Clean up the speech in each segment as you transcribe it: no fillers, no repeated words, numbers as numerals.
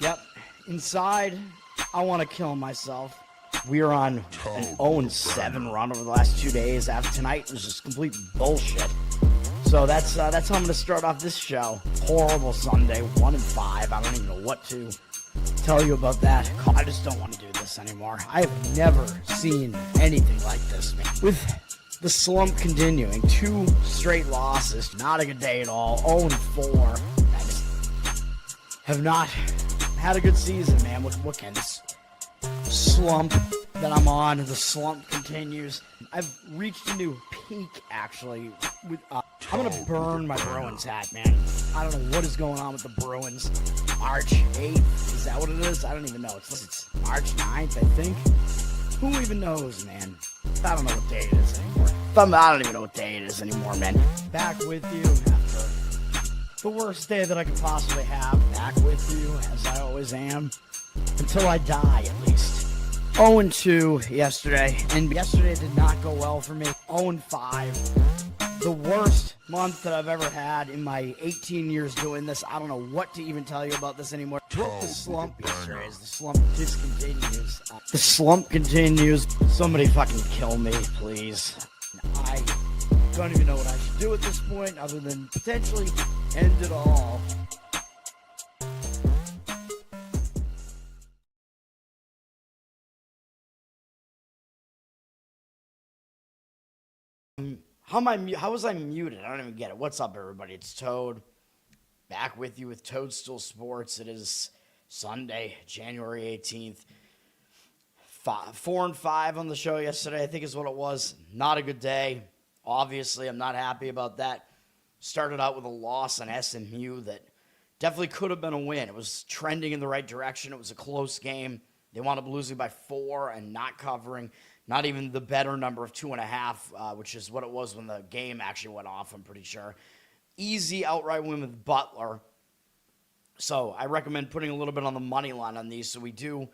Yep. Inside, I want to kill myself. We are on an 0-7 run over the last 2 days. After tonight was just complete bullshit. So that's how I'm going to start off this show. Horrible Sunday, 1-5. I don't even know what to tell you about that. I just don't want to do this anymore. I have never seen anything like this, man. With the slump continuing, 2 straight losses, not a good day at all. 0-4. I just have not had a good season, man. What can this slump that I'm on? The slump continues. I've reached a new peak, actually. I'm going to burn my Bruins hat, man. I don't know what is going on with the Bruins. March 8th, is that what it is? I don't even know. It's March 9th, I think. Who even knows, man? I don't know what day it is anymore. I don't even know what day it is anymore, man. Back with you after the worst day that I could possibly have. Back with you, as I always am. Until I die, at least. 0-2 yesterday, and yesterday did not go well for me. 0-5. The worst month that I've ever had in my 18 years doing this. I don't know what to even tell you about this anymore. Broke the slump yesterday as the slump discontinues. The slump continues. Somebody fucking kill me, please. I don't even know what I should do at this point other than potentially end it all. How was I muted? I don't even get it. What's up, everybody? It's Toad. Back with you with Toadstool Sports. It is Sunday, January 18th. 4-5 on the show yesterday, I think is what it was. Not a good day. Obviously, I'm not happy about that. Started out with a loss on SMU that definitely could have been a win. It was trending in the right direction. It was a close game. They wound up losing by 4 and not covering. Not even the better number of 2.5, which is what it was when the game actually went off, I'm pretty sure. Easy outright win with Butler. So I recommend putting a little bit on the money line on these so we do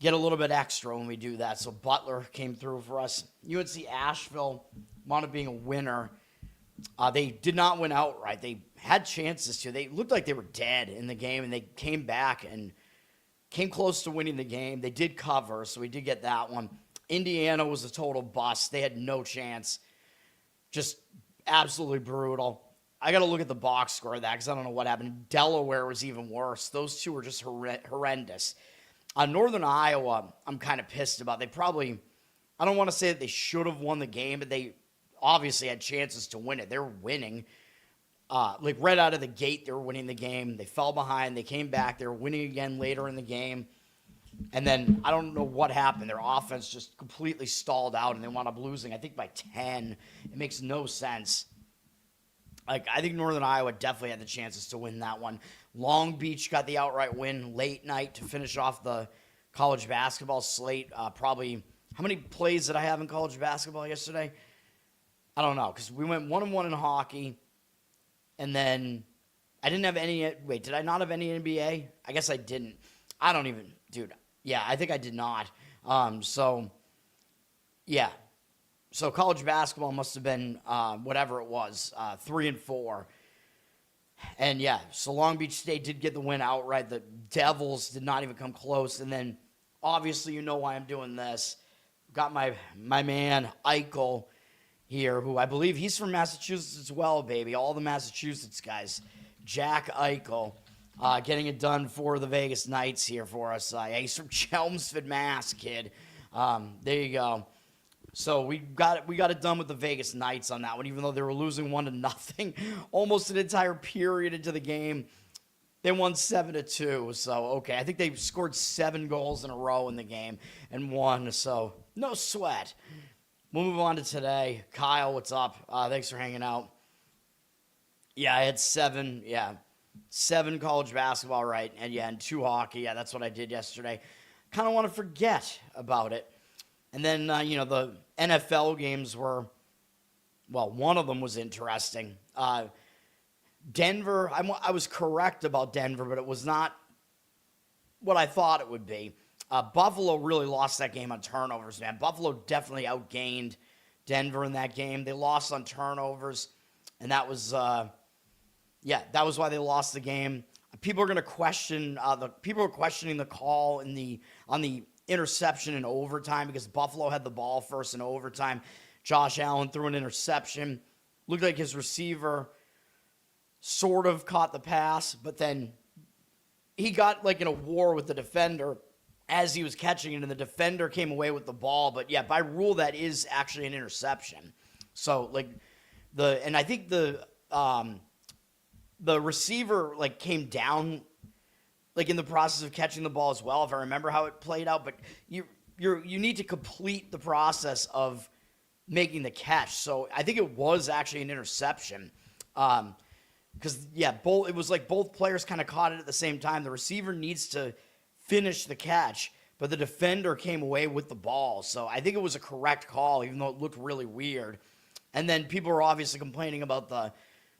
get a little bit extra when we do that. So Butler came through for us. UNC Asheville wound up being a winner. They did not win outright. They had chances to. They looked like they were dead in the game, and they came back and came close to winning the game. They did cover, so we did get that one. Indiana was a total bust. They had no chance. Just absolutely brutal. I got to look at the box score of that because I don't know what happened. Delaware was even worse. Those two were just horrendous. Northern Iowa, I'm kind of pissed about. They probably, I don't want to say that they should have won the game, but they obviously had chances to win it. They were winning. Like right out of the gate, they were winning the game. They fell behind. They came back. They were winning again later in the game. And then I don't know what happened. Their offense just completely stalled out, and they wound up losing, I think, by 10. It makes no sense. Like, I think Northern Iowa definitely had the chances to win that one. Long Beach got the outright win late night to finish off the college basketball slate. Probably, how many plays did I have in college basketball yesterday? I don't know, because we went 1-1 in hockey, and then I didn't have any. Wait, did I not have any NBA? I guess I didn't. I don't even, dude. Yeah, I think I did not. Yeah. So college basketball must have been whatever it was, 3-4. And yeah, so Long Beach State did get the win outright. The Devils did not even come close. And then obviously you know why I'm doing this. Got my man Eichel here, who I believe he's from Massachusetts as well, baby. All the Massachusetts guys. Jack Eichel. Getting it done for the Vegas Knights here for us. Yeah, he's from Chelmsford, Mass, kid. There you go. So we got it done with the Vegas Knights on that one, even though they were losing 1-0, almost an entire period into the game. They won 7-2. So okay, I think they scored 7 goals in a row in the game and won. So no sweat. We'll move on to today. Kyle, what's up? Thanks for hanging out. Yeah, I had 7. Yeah. 7 college basketball, right? And 2 hockey. Yeah, that's what I did yesterday. Kind of want to forget about it. And then, the NFL games were, well, one of them was interesting. Denver, I was correct about Denver, but it was not what I thought it would be. Buffalo really lost that game on turnovers, man. Buffalo definitely outgained Denver in that game. They lost on turnovers, and that was why they lost the game. people are going to question people are questioning the call on the interception in overtime because Buffalo had the ball first in overtime. Josh Allen threw an interception. Looked like his receiver sort of caught the pass, but then he got like in a war with the defender as he was catching it, and the defender came away with the ball. But yeah, by rule, that is actually an interception. So and I think the receiver like came down like in the process of catching the ball as well, if I remember how it played out. But you need to complete the process of making the catch. So I think it was actually an interception. Because it was like both players kind of caught it at the same time. The receiver needs to finish the catch, but the defender came away with the ball. So I think it was a correct call, even though it looked really weird. And then people are obviously complaining about the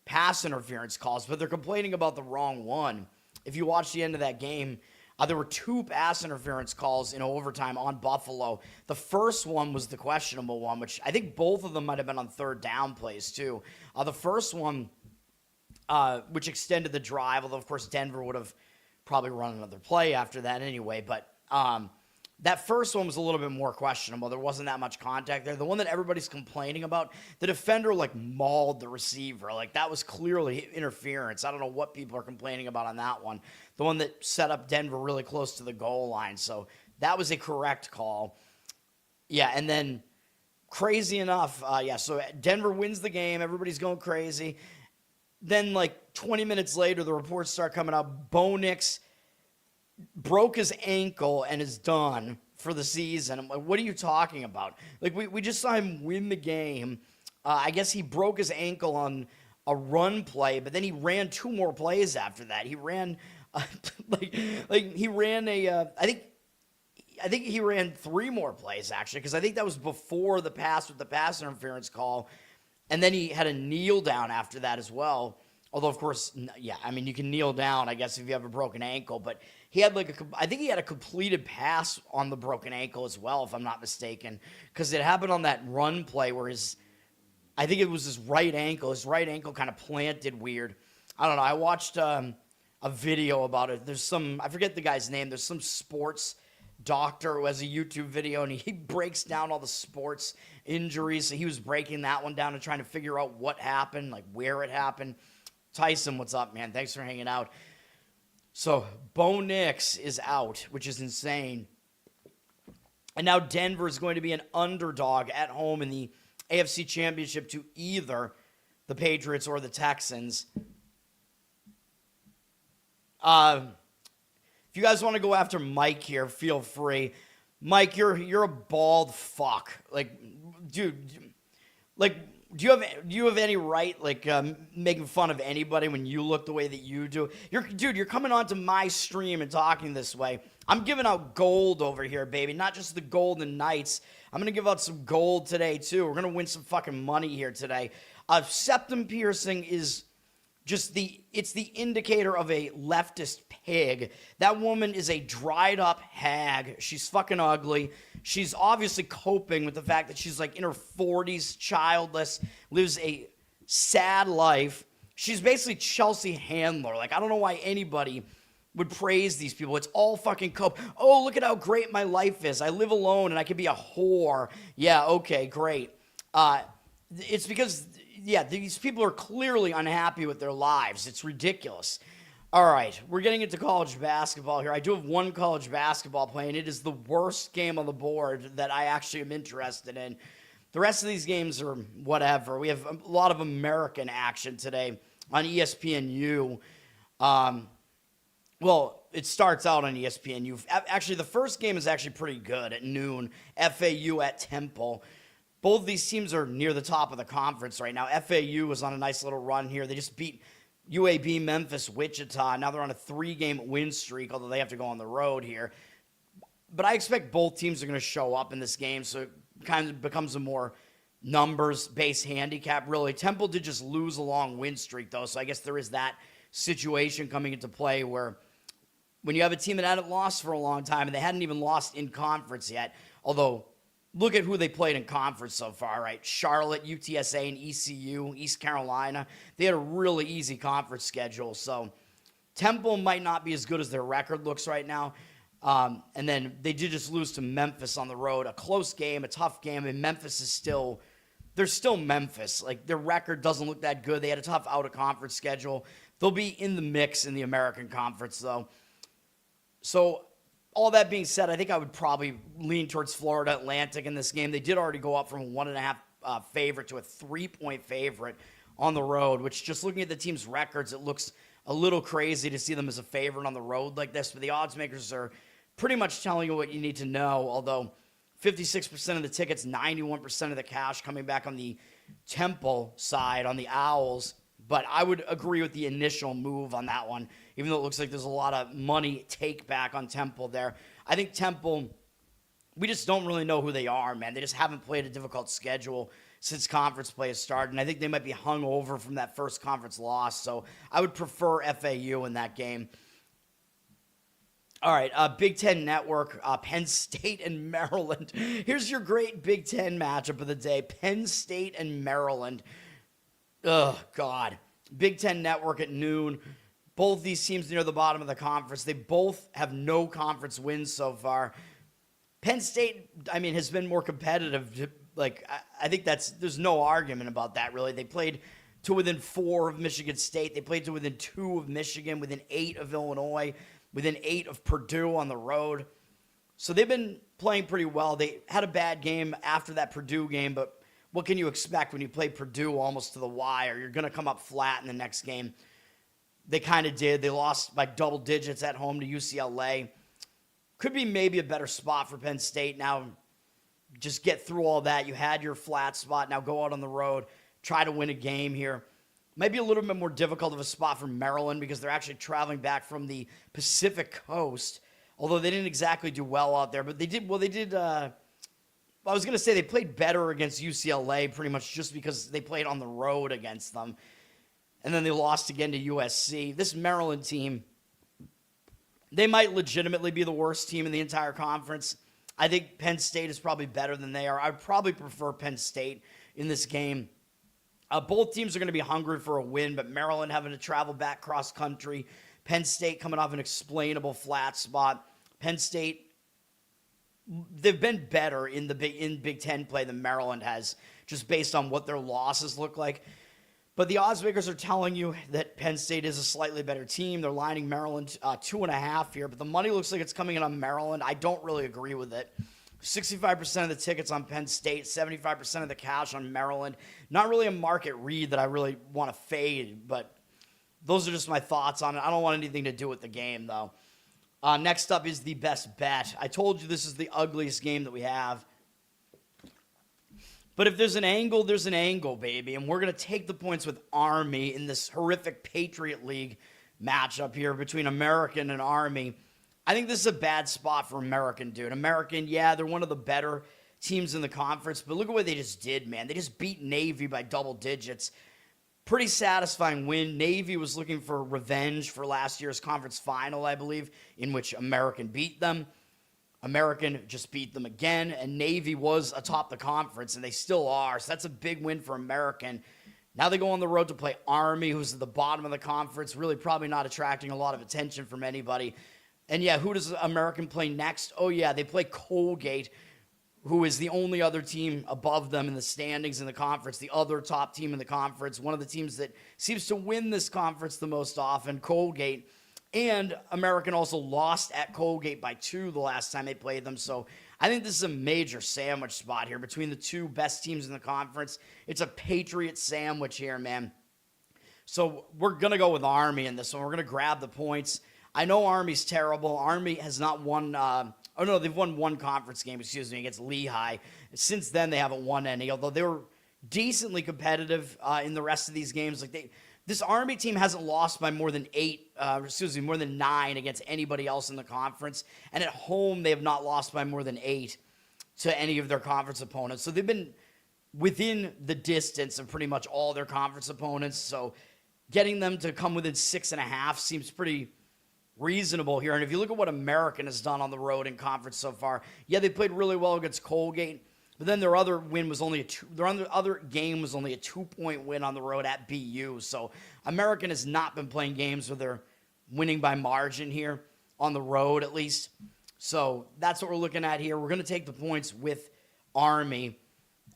pass interference calls, but they're complaining about the wrong one. If you watch the end of that game, there were 2 pass interference calls in overtime on Buffalo. The first one was the questionable one, which I think both of them might have been on third down plays too. The first one, which extended the drive, although of course Denver would have probably run another play after that anyway. But that first one was a little bit more questionable. There wasn't that much contact there. The one that everybody's complaining about, the defender like mauled the receiver. Like that was clearly interference. I don't know what people are complaining about on that one. The one that set up Denver really close to the goal line. So that was a correct call. Yeah, and then crazy enough, so Denver wins the game. Everybody's going crazy. Then, like 20 minutes later, the reports start coming out. Bo Nix broke his ankle and is done for the season. I'm like, what are you talking about? Like, we just saw him win the game. I guess he broke his ankle on a run play, but then he ran 2 more plays after that. He ran, he ran I think he ran 3 more plays, actually, because I think that was before the pass with the pass interference call. And then he had a kneel down after that as well. Although, of course, you can kneel down, I guess, if you have a broken ankle. But he had I think he had a completed pass on the broken ankle as well, if I'm not mistaken. Because it happened on that run play where I think it was his right ankle. His right ankle kind of planted weird. I don't know. I watched a video about it. I forget the guy's name. There's some sports doctor who has a YouTube video, and he breaks down all the sports injuries. So he was breaking that one down and trying to figure out what happened, like where it happened. Tyson, what's up, man? Thanks for hanging out. So Bo Nix is out, which is insane. And now Denver is going to be an underdog at home in the AFC Championship to either the Patriots or the Texans. If you guys want to go after Mike here, feel free. Mike, you're a bald fuck. Like, dude, like, do you have any right, like, making fun of anybody when you look the way that you do? You're coming onto my stream and talking this way. I'm giving out gold over here, baby. Not just the Golden Knights. I'm going to give out some gold today, too. We're going to win some fucking money here today. Septum piercing is it's the indicator of a leftist pig. That woman is a dried up hag. She's fucking ugly. She's obviously coping with the fact that she's like in her 40s, childless, lives a sad life. She's basically Chelsea Handler. Like, I don't know why anybody would praise these people. It's all fucking cope. Oh, look at how great my life is. I live alone and I can be a whore. Yeah, okay, great. It's because, these people are clearly unhappy with their lives. It's ridiculous. All right, we're getting into college basketball here. I do have one college basketball play, and it is the worst game on the board that I actually am interested in. The rest of these games are whatever. We have a lot of American action today on ESPNU. Well, it starts out on ESPNU. Actually, the first game is actually pretty good at noon. FAU at Temple. Both of these teams are near the top of the conference right now. FAU was on a nice little run here. They just beat UAB, Memphis, Wichita. Now they're on a 3-game win streak, although they have to go on the road here. But I expect both teams are going to show up in this game, so it kind of becomes a more numbers-based handicap, really. Temple did just lose a long win streak, though, so I guess there is that situation coming into play where when you have a team that hadn't lost for a long time and they hadn't even lost in conference yet, although look at who they played in conference so far, right? Charlotte, UTSA, and ECU, East Carolina. They had a really easy conference schedule. So Temple might not be as good as their record looks right now. And then they did just lose to Memphis on the road. A close game, a tough game, and Memphis is still, they're still Memphis. Like, their record doesn't look that good. They had a tough out-of-conference schedule. They'll be in the mix in the American Conference, though. So, all that being said, I think I would probably lean towards Florida Atlantic in this game. They did already go up from a 1.5 favorite to a 3-point favorite on the road, which, just looking at the team's records, it looks a little crazy to see them as a favorite on the road like this. But the odds makers are pretty much telling you what you need to know, although 56% of the tickets, 91% of the cash coming back on the Temple side, on the Owls. But I would agree with the initial move on that one, even though it looks like there's a lot of money take back on Temple there. I think Temple, we just don't really know who they are, man. They just haven't played a difficult schedule since conference play has started, and I think they might be hung over from that first conference loss. So I would prefer FAU in that game. All right, Big Ten Network, Penn State and Maryland. Here's your great Big Ten matchup of the day, Penn State and Maryland. Oh, God. Big Ten Network at noon. Both these teams near the bottom of the conference. They both have no conference wins so far. Penn State, I mean, has been more competitive. Like, I think there's no argument about that, really. They played to within 4 of Michigan State. They played to within 2 of Michigan, within 8 of Illinois, within 8 of Purdue on the road. So they've been playing pretty well. They had a bad game after that Purdue game, but what can you expect when you play Purdue almost to the wire? You're going to come up flat in the next game. They kind of did. They lost by double digits at home to UCLA. Could be maybe a better spot for Penn State. Now, just get through all that. You had your flat spot. Now go out on the road. Try to win a game here. Might be a little bit more difficult of a spot for Maryland because they're actually traveling back from the Pacific Coast, although they didn't exactly do well out there. But they did, I was going to say they played better against UCLA pretty much just because they played on the road against them. And then they lost again to USC. This Maryland team, they might legitimately be the worst team in the entire conference. I think Penn State is probably better than they are. I'd probably prefer Penn State in this game. Both teams are going to be hungry for a win, but Maryland having to travel back cross-country. Penn State coming off an explainable flat spot. Penn State, they've been better in Big Ten play than Maryland has, just based on what their losses look like. But the odds makers are telling you that Penn State is a slightly better team. They're lining Maryland 2.5 here, but the money looks like it's coming in on Maryland. I don't really agree with it. 65% of the tickets on Penn State, 75% of the cash on Maryland. Not really a market read that I really want to fade, but those are just my thoughts on it. I don't want anything to do with the game, though. Next up is the best bet. I told you this is the ugliest game that we have. But if there's an angle, baby. And we're going to take the points with Army in this horrific Patriot League matchup here between American and Army. I think this is a bad spot for American, dude. American, yeah, they're one of the better teams in the conference, but look at what they just did, man. They just beat Navy by double digits. Pretty satisfying win. Navy was looking for revenge for last year's conference final, I believe, in which American beat them. American just beat them again, and Navy was atop the conference, and they still are, so that's a big win for American. Now they go on the road to play Army, who's at the bottom of the conference, really probably not attracting a lot of attention from anybody. And yeah, who does American play next? Oh yeah, they play Colgate, who is the only other team above them in the standings in the conference, the other top team in the conference, one of the teams that seems to win this conference the most often, Colgate. And American also lost at Colgate by 2 the last time they played them. So I think this is a major sandwich spot here between the two best teams in the conference. It's a Patriot sandwich here, man. So we're going to go with Army in this one. We're going to grab the points. I know Army's terrible. Army has not won, they've won one conference game, against Lehigh. Since then, they haven't won any, although they were decently competitive in the rest of these games. This Army team hasn't lost by more than 9 against anybody else in the conference. And at home, they have not lost by more than 8 to any of their conference opponents. So they've been within the distance of pretty much all their conference opponents. So getting them to come within 6.5 seems pretty reasonable here. And if you look at what American has done on the road in conference so far, yeah, they played really well against Colgate, but then their other game was only a 2-point win on the road at BU. So American has not been playing games where they're winning by margin here on the road at least. So that's what we're looking at here. We're going to take the points with Army.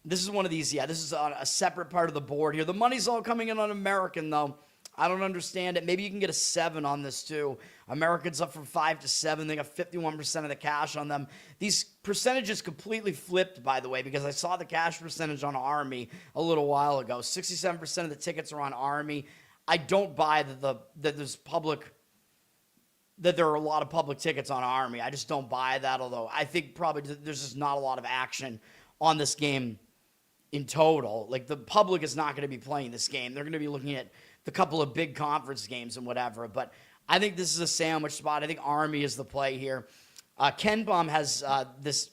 This is one of these, this is on a separate part of the board here. The money's all coming in on American, though. I don't understand it. Maybe you can get a 7 on this, too. American's up from 5 to 7. They got 51% of the cash on them. These percentages completely flipped, by the way, because I saw the cash percentage on Army a little while ago. 67% of the tickets are on Army. I don't buy that there are a lot of public tickets on Army. I just don't buy that, although I think probably there's just not a lot of action on this game in total. Like, the public is not going to be playing this game. They're going to be looking at the couple of big conference games and whatever. But I think this is a sandwich spot. I think Army is the play here. Ken Baum has this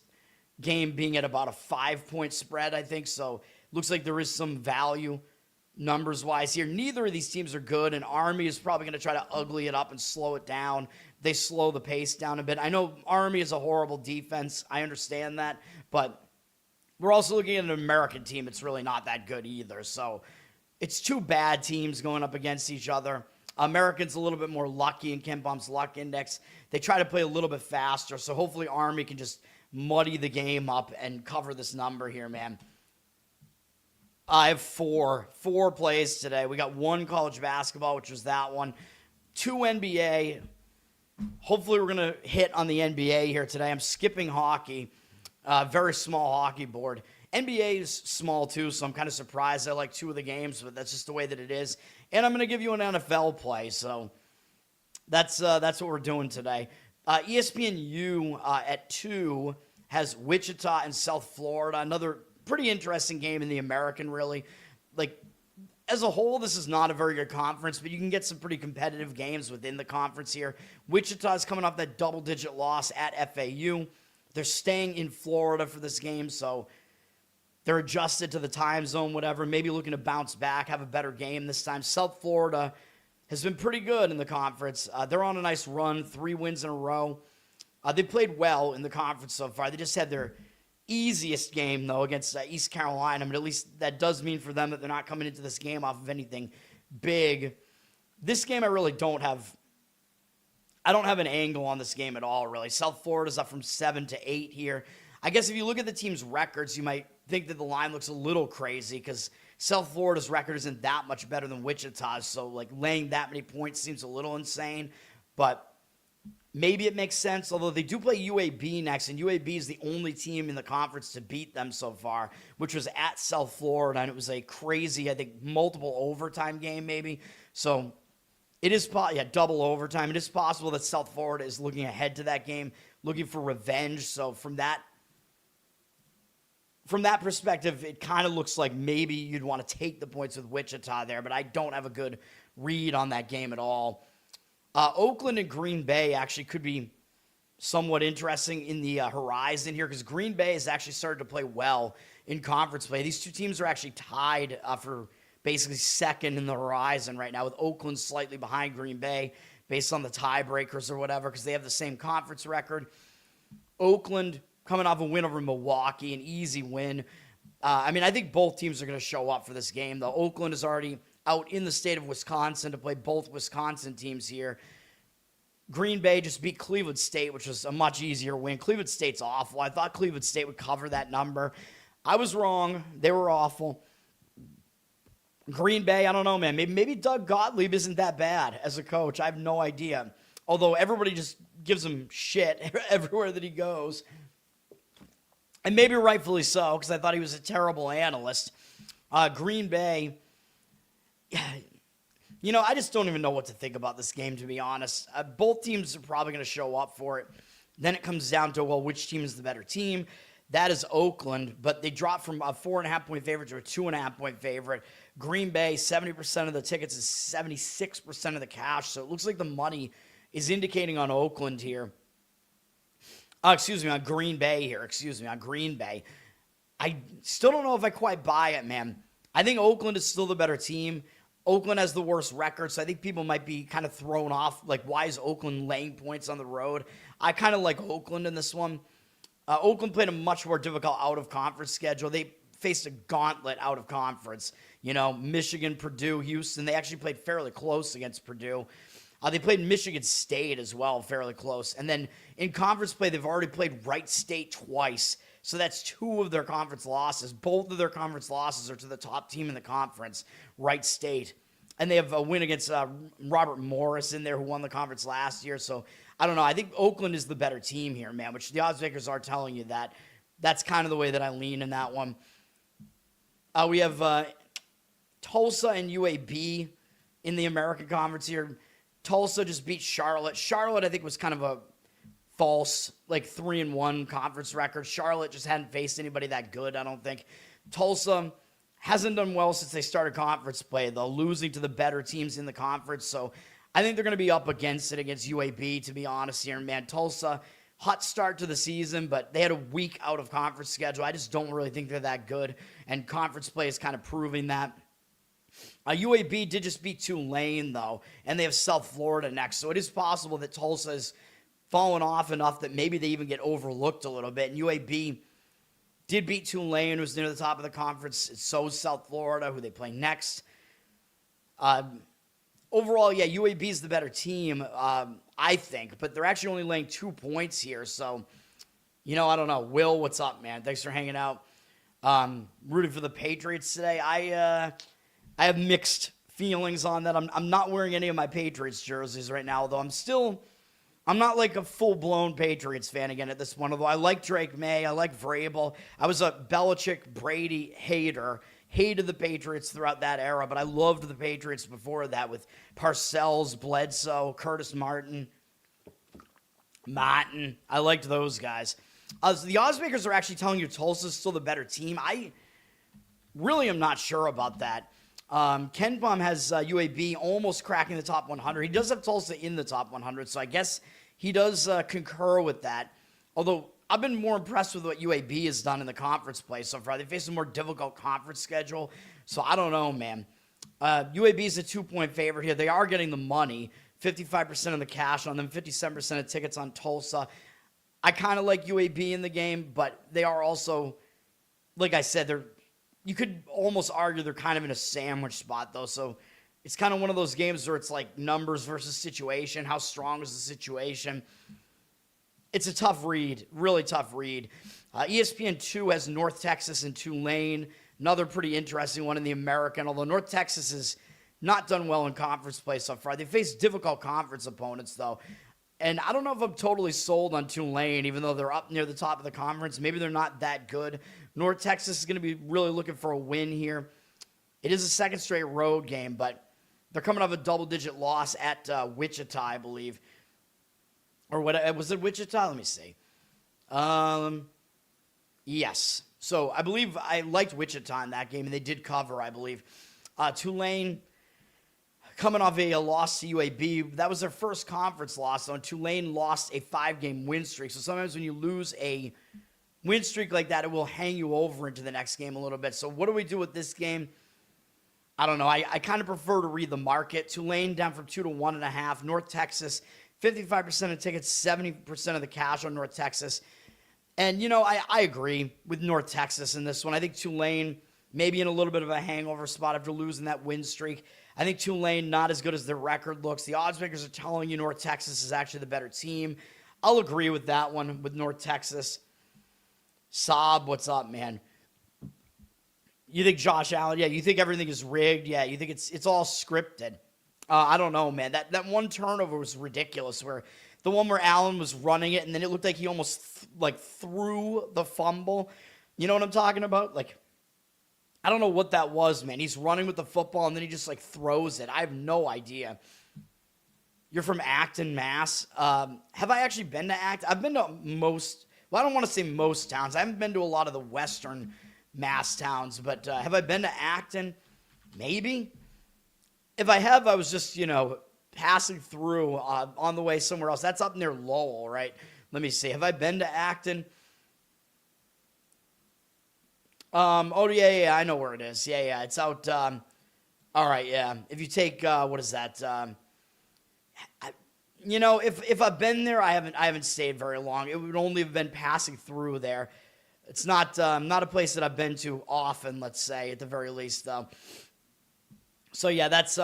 game being at about a 5-point spread, I think. So looks like there is some value numbers-wise here. Neither of these teams are good, and Army is probably going to try to ugly it up and slow it down. They slow the pace down a bit. I know Army is a horrible defense. I understand that. But we're also looking at an American team. It's really not that good either. So it's two bad teams going up against each other. American's a little bit more lucky in Ken Baum's luck index. They try to play a little bit faster, so hopefully Army can just muddy the game up and cover this number here, man. I have four plays today. We got 1 college basketball, which was that one. 2 NBA. Hopefully we're going to hit on the NBA here today. I'm skipping hockey. Very small hockey board. NBA is small too, so I'm kind of surprised I like 2 of the games, but that's just the way that it is. And I'm going to give you an NFL play, so that's what we're doing today. ESPNU at 2 has Wichita and South Florida. Another pretty interesting game in the American, really. Like, as a whole, this is not a very good conference, but you can get some pretty competitive games within the conference here. Wichita's coming off that double-digit loss at FAU. They're staying in Florida for this game, so they're adjusted to the time zone, whatever, maybe looking to bounce back, have a better game this time. South Florida has been pretty good in the conference. They're on a nice run, 3 wins in a row. They played well in the conference so far. They just had their easiest game, though, against East Carolina, but at least that does mean for them that they're not coming into this game off of anything big. This game I really don't have an angle on this game at all, really. South Florida's up from 7 to 8 here. I guess if you look at the team's records, you might think that the line looks a little crazy because South Florida's record isn't that much better than Wichita's, so like laying that many points seems a little insane, but maybe it makes sense, although they do play UAB next, and UAB is the only team in the conference to beat them so far, which was at South Florida, and it was a crazy, I think, multiple overtime game maybe. So it is double overtime. It is possible that South Florida is looking ahead to that game, looking for revenge. So from that perspective, it kind of looks like maybe you'd want to take the points with Wichita there, but I don't have a good read on that game at all. Oakland and Green Bay actually could be somewhat interesting in the horizon here because Green Bay has actually started to play well in conference play. These two teams are actually tied for basically second in the horizon right now, with Oakland slightly behind Green Bay based on the tiebreakers or whatever because they have the same conference record. Oakland coming off a win over Milwaukee, an easy win. I think both teams are going to show up for this game, though. Oakland is already out in the state of Wisconsin to play both Wisconsin teams here. Green Bay just beat Cleveland State, which was a much easier win. Cleveland State's awful. I thought Cleveland State would cover that number. I was wrong. They were awful. Green Bay, I don't know, man. Maybe Doug Gottlieb isn't that bad as a coach. I have no idea. Although everybody just gives him shit everywhere that he goes. And maybe rightfully so, because I thought he was a terrible analyst. Green Bay, I just don't even know what to think about this game, to be honest. Both teams are probably going to show up for it. Then it comes down to, which team is the better team? That is Oakland, but they dropped from a 4.5-point favorite to a 2.5-point favorite. Green Bay, 70% of the tickets is 76% of the cash, so it looks like the money is indicating on Oakland here. On Green Bay here. On Green Bay. I still don't know if I quite buy it, man. I think Oakland is still the better team. Oakland has the worst record, so I think people might be kind of thrown off. Like, why is Oakland laying points on the road? I kind of like Oakland in this one. Oakland played a much more difficult out-of-conference schedule. They faced a gauntlet out of conference. Michigan, Purdue, Houston. They actually played fairly close against Purdue. They played Michigan State as well, fairly close. And then in conference play, they've already played Wright State twice. So that's 2 of their conference losses. Both of their conference losses are to the top team in the conference, Wright State. And they have a win against Robert Morris in there, who won the conference last year. So I don't know. I think Oakland is the better team here, man, which the odds makers are telling you that. That's kind of the way that I lean in that one. We have Tulsa and UAB in the American Conference here. Tulsa just beat Charlotte. Charlotte, I think, was kind of a false, 3-1 conference record. Charlotte just hadn't faced anybody that good, I don't think. Tulsa hasn't done well since they started conference play, though, losing to the better teams in the conference. So I think they're going to be up against it against UAB, to be honest here. Man, Tulsa, hot start to the season, but they had a week out of conference schedule. I just don't really think they're that good, and conference play is kind of proving that. UAB did just beat Tulane, though, and they have South Florida next. So it is possible that Tulsa has fallen off enough that maybe they even get overlooked a little bit. And UAB did beat Tulane, who's near the top of the conference. So is South Florida, who they play next. Overall, yeah, UAB is the better team, I think. But they're actually only laying 2 points here. So, I don't know. Will, what's up, man? Thanks for hanging out. Rooting for the Patriots today. I have mixed feelings on that. I'm not wearing any of my Patriots jerseys right now, although I'm not like a full-blown Patriots fan again at this point, although I like Drake May, I like Vrabel. I was a Belichick-Brady hater, hated the Patriots throughout that era, but I loved the Patriots before that with Parcells, Bledsoe, Curtis Martin. I liked those guys. So the odds makers are actually telling you Tulsa's still the better team. I really am not sure about that. Ken Baum has UAB almost cracking the top 100. He does have Tulsa in the top 100, so I guess he does concur with that. Although I've been more impressed with what UAB has done in the conference play so far. They face a more difficult conference schedule, so I don't know, man. UAB is a 2-point favorite here. They are getting the money, 55% of the cash on them, 57% of tickets on Tulsa. I kind of like UAB in the game, but they are also, like I said, you could almost argue they're kind of in a sandwich spot, though. So it's kind of one of those games where it's like numbers versus situation. How strong is the situation? It's a tough read, really tough read. ESPN2 has North Texas and Tulane, another pretty interesting one in the American, although North Texas has not done well in conference play so far. They face difficult conference opponents, though. And I don't know if I'm totally sold on Tulane, even though they're up near the top of the conference. Maybe they're not that good. North Texas is going to be really looking for a win here. It is a second straight road game, but they're coming off a double-digit loss at Wichita, I believe. Or what? Was it Wichita? Let me see. Yes. So I believe I liked Wichita in that game, and they did cover, I believe. Tulane, coming off a loss to UAB, that was their first conference loss. So Tulane lost a 5-game win streak. So sometimes when you lose a win streak like that, it will hang you over into the next game a little bit. So what do we do with this game? I don't know. I kind of prefer to read the market. Tulane down from 2 to 1.5. North Texas, 55% of tickets, 70% of the cash on North Texas. And, I agree with North Texas in this one. I think Tulane maybe in a little bit of a hangover spot after losing that win streak. I think Tulane not as good as their record looks. The odds makers are telling you North Texas is actually the better team. I'll agree with that one with North Texas. Saab, what's up, man? You think Josh Allen? Yeah, you think everything is rigged? Yeah, you think it's all scripted? I don't know, man. That one turnover was ridiculous. Where the one where Allen was running it, and then it looked like he almost threw the fumble. You know what I'm talking about? I don't know what that was, man. He's running with the football, and then he just throws it. I have no idea. You're from Acton, Mass. Have I actually been to Acton? I've been to most. Well, I don't want to say most towns. I haven't been to a lot of the western Mass towns, but have I been to Acton? Maybe. If I have, I was just, passing through on the way somewhere else. That's up near Lowell, right? Let me see. Have I been to Acton? Yeah, I know where it is. Yeah, it's out. All right, yeah. If you take, what is that? If I've been there, I haven't stayed very long. It would only have been passing through there. It's not a place that I've been to often, let's say, at the very least, though. So yeah, that's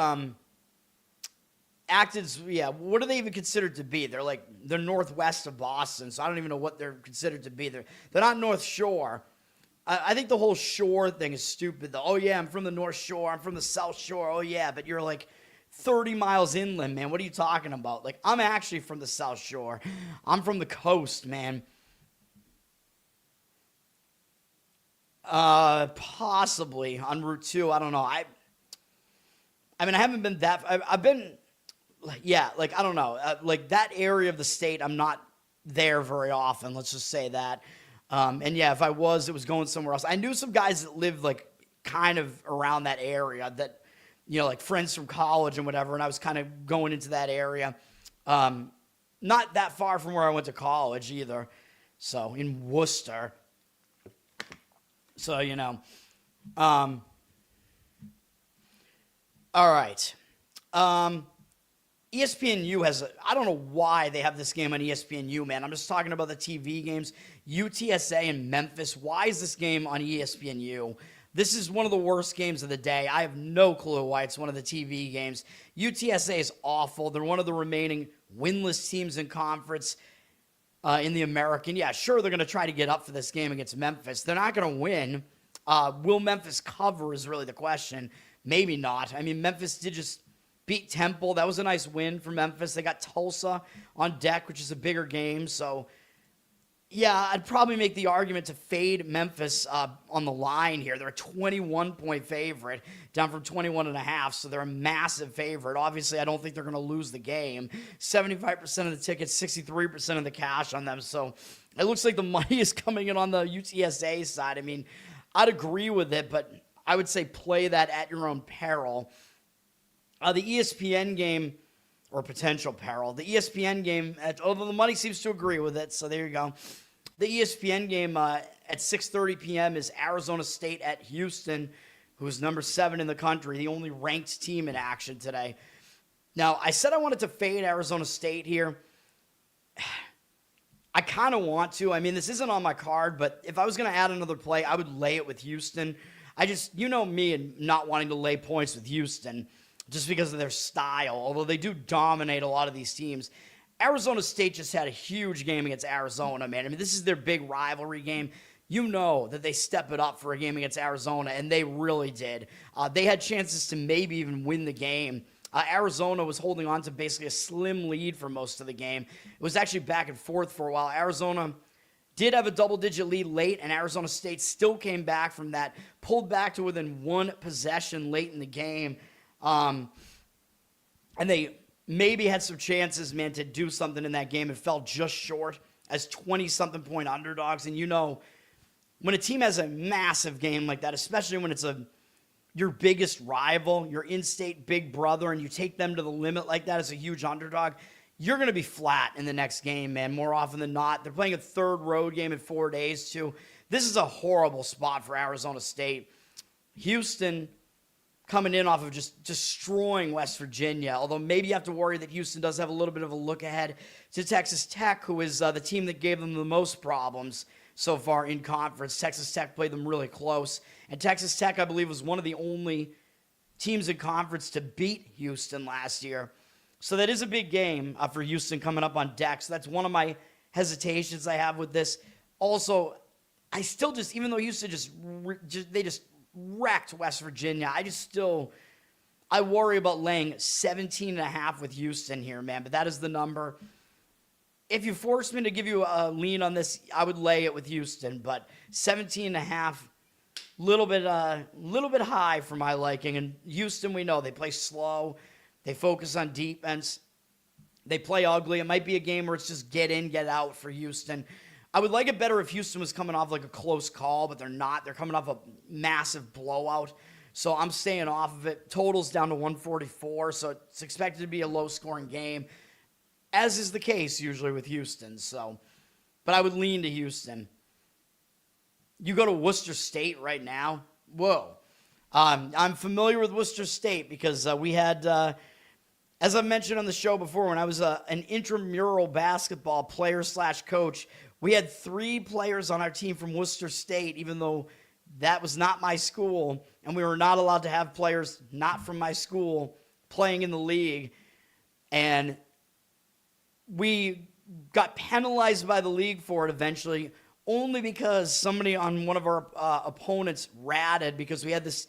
Acton's, yeah, what are they even considered to be? They're northwest of Boston, so I don't even know what they're considered to be. They're not North Shore. I think the whole shore thing is stupid, though. Oh, yeah, I'm from the North Shore. I'm from the South Shore. Oh, yeah, but you're like 30 miles inland, man. What are you talking about? Like, I'm actually from the South Shore. I'm from the coast, man. Possibly on Route 2. I don't know. I mean, I haven't been that. I've been, yeah, like, I don't know. Like, that area of the state, I'm not there very often. Let's just say that. And yeah, if I was, it was going somewhere else. I knew some guys that lived like kind of around that area that, you know, like friends from college and whatever. And I was kind of going into that area. Not that far from where I went to college either. So in Worcester. So, you know, all right. ESPNU has, I don't know why they have this game on ESPNU, man. I'm just talking about the TV games. UTSA and Memphis. Why is this game on ESPNU? This is one of the worst games of the day. I have no clue why it's one of the TV games. UTSA is awful. They're one of the remaining winless teams in conference in the American. Yeah, sure, they're going to try to get up for this game against Memphis. They're not going to win. Will Memphis cover is really the question. Maybe not. I mean, Memphis did just beat Temple. That was a nice win for Memphis. They got Tulsa on deck, which is a bigger game. So, yeah, I'd probably make the argument to fade Memphis on the line here. They're a 21-point favorite, down from 21.5, so they're a massive favorite. Obviously, I don't think they're going to lose the game. 75% of the tickets, 63% of the cash on them. So it looks like the money is coming in on the UTSA side. I mean, I'd agree with it, but I would say play that at your own peril. The ESPN game, or potential peril, the ESPN game, although the money seems to agree with it, so there you go. The ESPN game at 6:30 p.m. is Arizona State at Houston, who's number 7 in the country, the only ranked team in action today. Now, I said I wanted to fade Arizona State here. I kind of want to. I mean, this isn't on my card, but if I was going to add another play, I would lay it with Houston. You know me and not wanting to lay points with Houston, just because of their style, although they do dominate a lot of these teams. Arizona State just had a huge game against Arizona, man. I mean, this is their big rivalry game. You know that they step it up for a game against Arizona, and they really did. They had chances to maybe even win the game. Arizona was holding on to basically a slim lead for most of the game. It was actually back and forth for a while. Arizona did have a double-digit lead late, and Arizona State still came back from that, pulled back to within one possession late in the game. And they maybe had some chances, man, to do something in that game. It fell just short as 20-something point underdogs. And you know, when a team has a massive game like that, especially when it's your biggest rival, your in-state big brother, and you take them to the limit like that as a huge underdog, you're going to be flat in the next game, man, more often than not. They're playing a third road game in 4 days, too. This is a horrible spot for Arizona State. Houston coming in off of just destroying West Virginia, although maybe you have to worry that Houston does have a little bit of a look ahead to Texas Tech, who is the team that gave them the most problems so far in conference. Texas Tech played them really close, and Texas Tech, I believe, was one of the only teams in conference to beat Houston last year. So that is a big game for Houston coming up on deck. So that's one of my hesitations I have with this. Also, I still just, even though Houston they just wrecked West Virginia, I worry about laying 17.5 with Houston here, man. But that is the number. If you force me to give you a lean on this, I would lay it with Houston. But 17.5, little bit high for my liking. And Houston, we know they play slow. They focus on defense. They play ugly. It might be a game where it's just get in, get out for Houston. I would like it better if Houston was coming off like a close call, but they're not. They're coming off a massive blowout. So I'm staying off of it. Total's down to 144, so it's expected to be a low-scoring game, as is the case usually with Houston. But I would lean to Houston. You go to Worcester State right now. Whoa. I'm familiar with Worcester State because we had, as I mentioned on the show before, when I was an intramural basketball player/coach, we had 3 players on our team from Worcester State, even though that was not my school, and we were not allowed to have players not from my school playing in the league. And we got penalized by the league for it eventually, only because somebody on one of our opponents ratted because we had this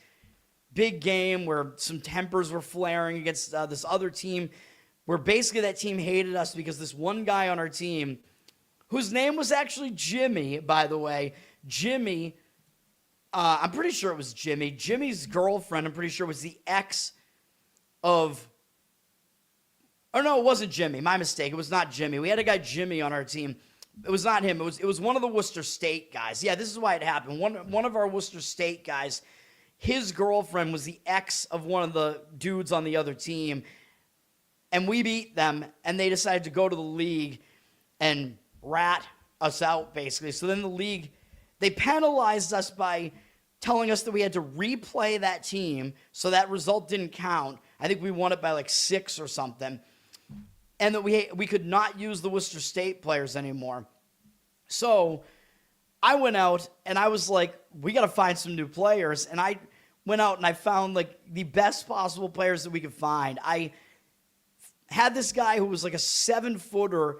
big game where some tempers were flaring against this other team, where basically that team hated us because this one guy on our team, whose name was actually Jimmy, by the way, Jimmy, I'm pretty sure it was Jimmy. Jimmy's girlfriend, I'm pretty sure, was the ex of... Oh, no, it wasn't Jimmy. My mistake. It was not Jimmy. We had a guy, Jimmy, on our team. It was not him. It was one of the Worcester State guys. Yeah, this is why it happened. One of our Worcester State guys, his girlfriend was the ex of one of the dudes on the other team, and we beat them, and they decided to go to the league and rat us out, basically. So then the league, they penalized us by telling us that we had to replay that team, so that result didn't count. I think we won it by like 6 or something. And that we could not use the Worcester State players anymore. So I went out and I was like, we got to find some new players. And I went out and I found like the best possible players that we could find. I had this guy who was like a 7-footer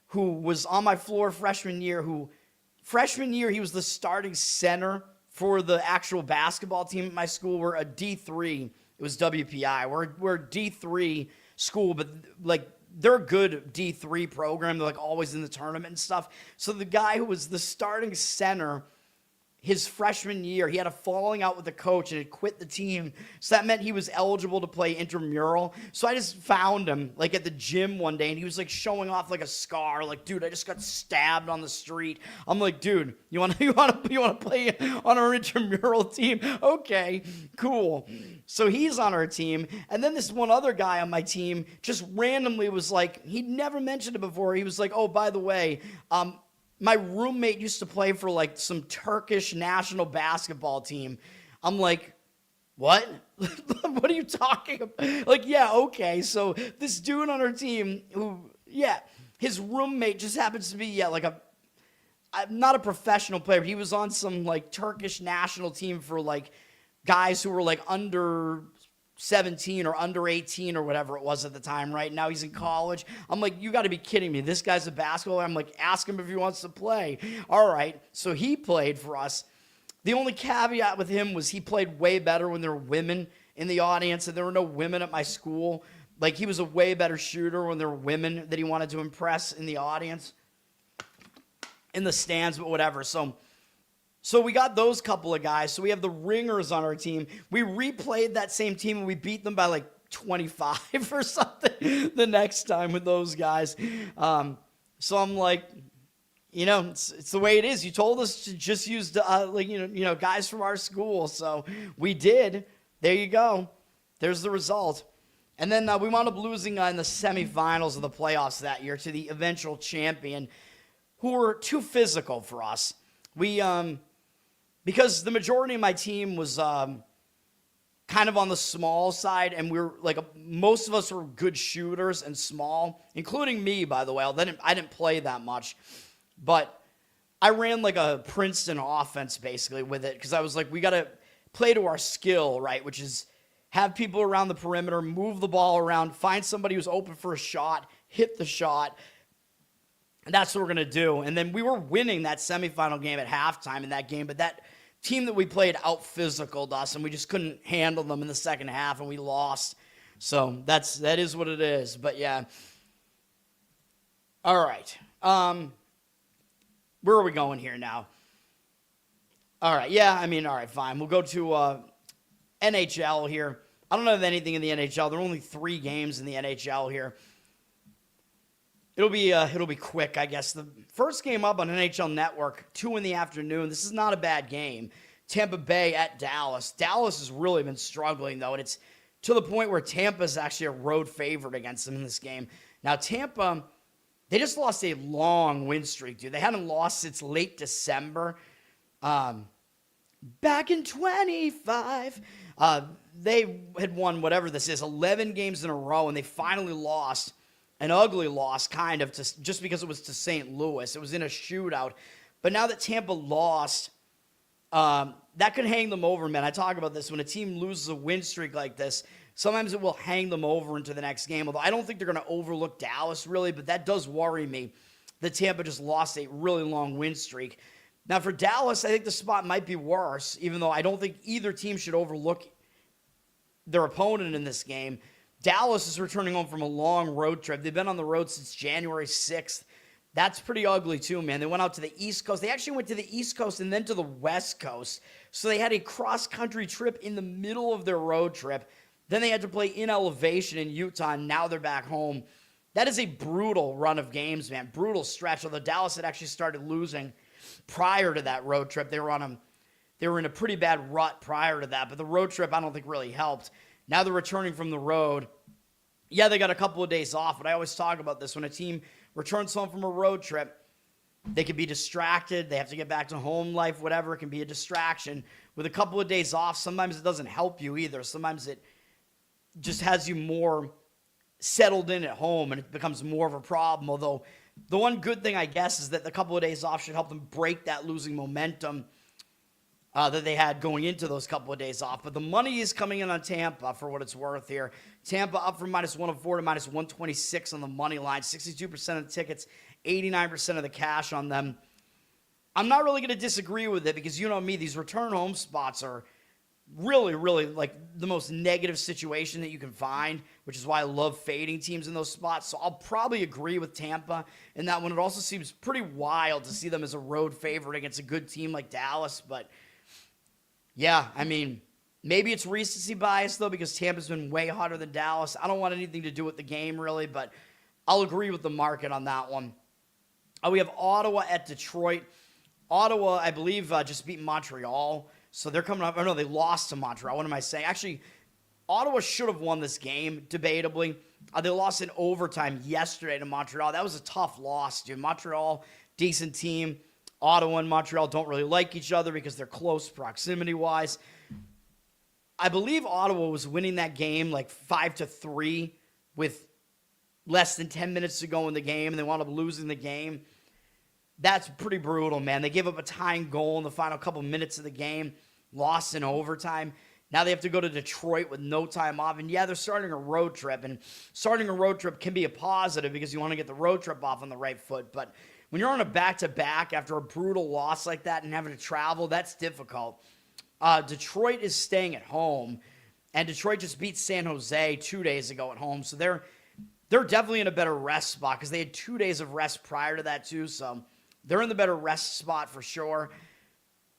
who was on my floor freshman year, he was the starting center for the actual basketball team at my school. We're a D3. It was WPI. We're a D3 school, but like, they're a good D3 program. They're like always in the tournament and stuff. So the guy who was the starting center his freshman year, he had a falling out with the coach and had quit the team. So that meant he was eligible to play intramural. So I just found him like at the gym one day and he was like showing off like a scar. Like, dude, I just got stabbed on the street. I'm like, dude, you want to play on our intramural team? Okay, cool. So he's on our team. And then this one other guy on my team just randomly was like, he'd never mentioned it before. He was like, oh, by the way, my roommate used to play for like some Turkish national basketball team. I'm like, what? What are you talking about? Like, yeah, okay. So this dude on our team his roommate just happens to be, like not a professional player, but he was on some like Turkish national team for like guys who were like under 17 or under 18 or whatever it was at the time, right? Now he's in college. I'm like, you got to be kidding me. This guy's a basketball player. I'm like, ask him if he wants to play. All right. So he played for us. The only caveat with him was he played way better when there were women in the audience, and there were no women at my school. Like, he was a way better shooter when there were women that he wanted to impress in the audience, in the stands, but whatever. So we got those couple of guys. So we have the ringers on our team. We replayed that same team, and we beat them by like 25 or something the next time with those guys. So I'm like, it's the way it is. You told us to just use guys from our school. So we did. There you go. There's the result. And then we wound up losing in the semifinals of the playoffs that year to the eventual champion, who were too physical for us. We because the majority of my team was kind of on the small side, and we were like most of us were good shooters and small, including me, by the way. I didn't play that much, but I ran like a Princeton offense basically with it, because I was like, we got to play to our skill, right, which is have people around the perimeter, move the ball around, find somebody who's open for a shot, hit the shot. And that's what we're going to do. And then we were winning that semifinal game at halftime in that game, but that team that we played out-physicaled us, and we just couldn't handle them in the second half, and we lost. So that is what it is. But, yeah. All right. Where are we going here now? All right. Yeah, all right, fine. We'll go to NHL here. I don't have anything in the NHL. There are only 3 games in the NHL here. It'll be quick, I guess. The first game up on NHL Network, 2 in the afternoon. This is not a bad game. Tampa Bay at Dallas. Dallas has really been struggling, though, and it's to the point where Tampa is actually a road favorite against them in this game. Now, Tampa, they just lost a long win streak, dude. They hadn't lost since late December. Back in 25, they had won whatever this is, 11 games in a row, and they finally lost. An ugly loss, kind of, just because it was to St. Louis. It was in a shootout. But now that Tampa lost, that could hang them over, man. I talk about this. When a team loses a win streak like this, sometimes it will hang them over into the next game, although I don't think they're going to overlook Dallas, really, but that does worry me that Tampa just lost a really long win streak. Now, for Dallas, I think the spot might be worse, even though I don't think either team should overlook their opponent in this game. Dallas is returning home from a long road trip. They've been on the road since January 6th. That's pretty ugly, too, man. They went out to the East Coast. They actually went to the East Coast and then to the West Coast. So they had a cross-country trip in the middle of their road trip. Then they had to play in elevation in Utah, and now they're back home. That is a brutal run of games, man. Brutal stretch. Although Dallas had actually started losing prior to that road trip. They were in a pretty bad rut prior to that, but the road trip I don't think really helped. Now they're returning from the road. Yeah, they got a couple of days off, but I always talk about this. When a team returns home from a road trip, they can be distracted. They have to get back to home life, whatever. It can be a distraction. With a couple of days off, sometimes it doesn't help you either. Sometimes it just has you more settled in at home, and it becomes more of a problem. Although the one good thing, I guess, is that the couple of days off should help them break that losing momentum that they had going into those couple of days off. But the money is coming in on Tampa for what it's worth here. Tampa up from -104 to -126 on the money line. 62% of the tickets, 89% of the cash on them. I'm not really going to disagree with it because you know me, these return home spots are really, really like the most negative situation that you can find, which is why I love fading teams in those spots. So I'll probably agree with Tampa in that one. It also seems pretty wild to see them as a road favorite against a good team like Dallas. But yeah, I mean, maybe it's recency bias though, because Tampa's been way hotter than Dallas. I don't want anything to do with the game really, but I'll agree with the market on that one. We have Ottawa at Detroit. Ottawa, I believe, just beat Montreal. So they're coming up. Oh, no, they lost to Montreal. What am I saying? Actually, Ottawa should have won this game, debatably. They lost in overtime yesterday to Montreal. That was a tough loss, dude. Montreal, decent team. Ottawa and Montreal don't really like each other because they're close proximity-wise. I believe Ottawa was winning that game like 5-3 with less than 10 minutes to go in the game, and they wound up losing the game. That's pretty brutal, man. They gave up a tying goal in the final couple minutes of the game, lost in overtime. Now they have to go to Detroit with no time off. And yeah, they're starting a road trip. And starting a road trip can be a positive because you want to get the road trip off on the right foot. But when you're on a back-to-back after a brutal loss like that and having to travel, that's difficult. Detroit is staying at home. And Detroit just beat San Jose 2 days ago at home. So they're definitely in a better rest spot because they had 2 days of rest prior to that too. So they're in the better rest spot for sure.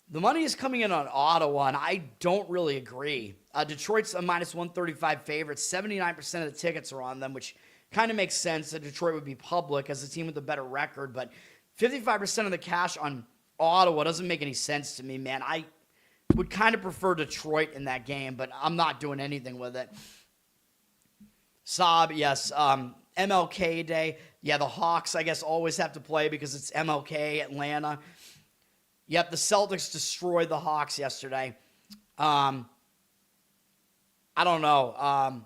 The money is coming in on Ottawa, and I don't really agree. Detroit's a -135 favorite. 79% of the tickets are on them, which kind of makes sense that Detroit would be public as a team with a better record. But 55% of the cash on Ottawa doesn't make any sense to me, man. I would kind of prefer Detroit in that game, but I'm not doing anything with it. Saab, yes. MLK Day. Yeah, the Hawks, I guess, always have to play because it's MLK, Atlanta. Yep, the Celtics destroyed the Hawks yesterday. I don't know.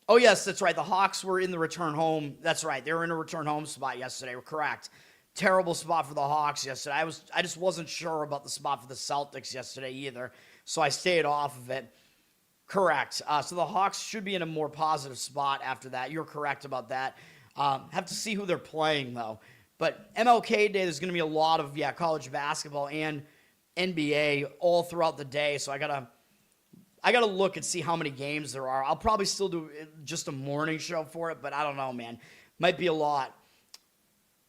Oh, yes, that's right. The Hawks were in the return home. That's right. They were in a return home spot yesterday. We're correct. Terrible spot for the Hawks yesterday. I just wasn't sure about the spot for the Celtics yesterday either, so I stayed off of it. Correct. So the Hawks should be in a more positive spot after that. You're correct about that. Have to see who they're playing, though. But MLK Day, there's going to be a lot of, college basketball and NBA all throughout the day. So I gotta look and see how many games there are. I'll probably still do just a morning show for it, but I don't know, man. Might be a lot.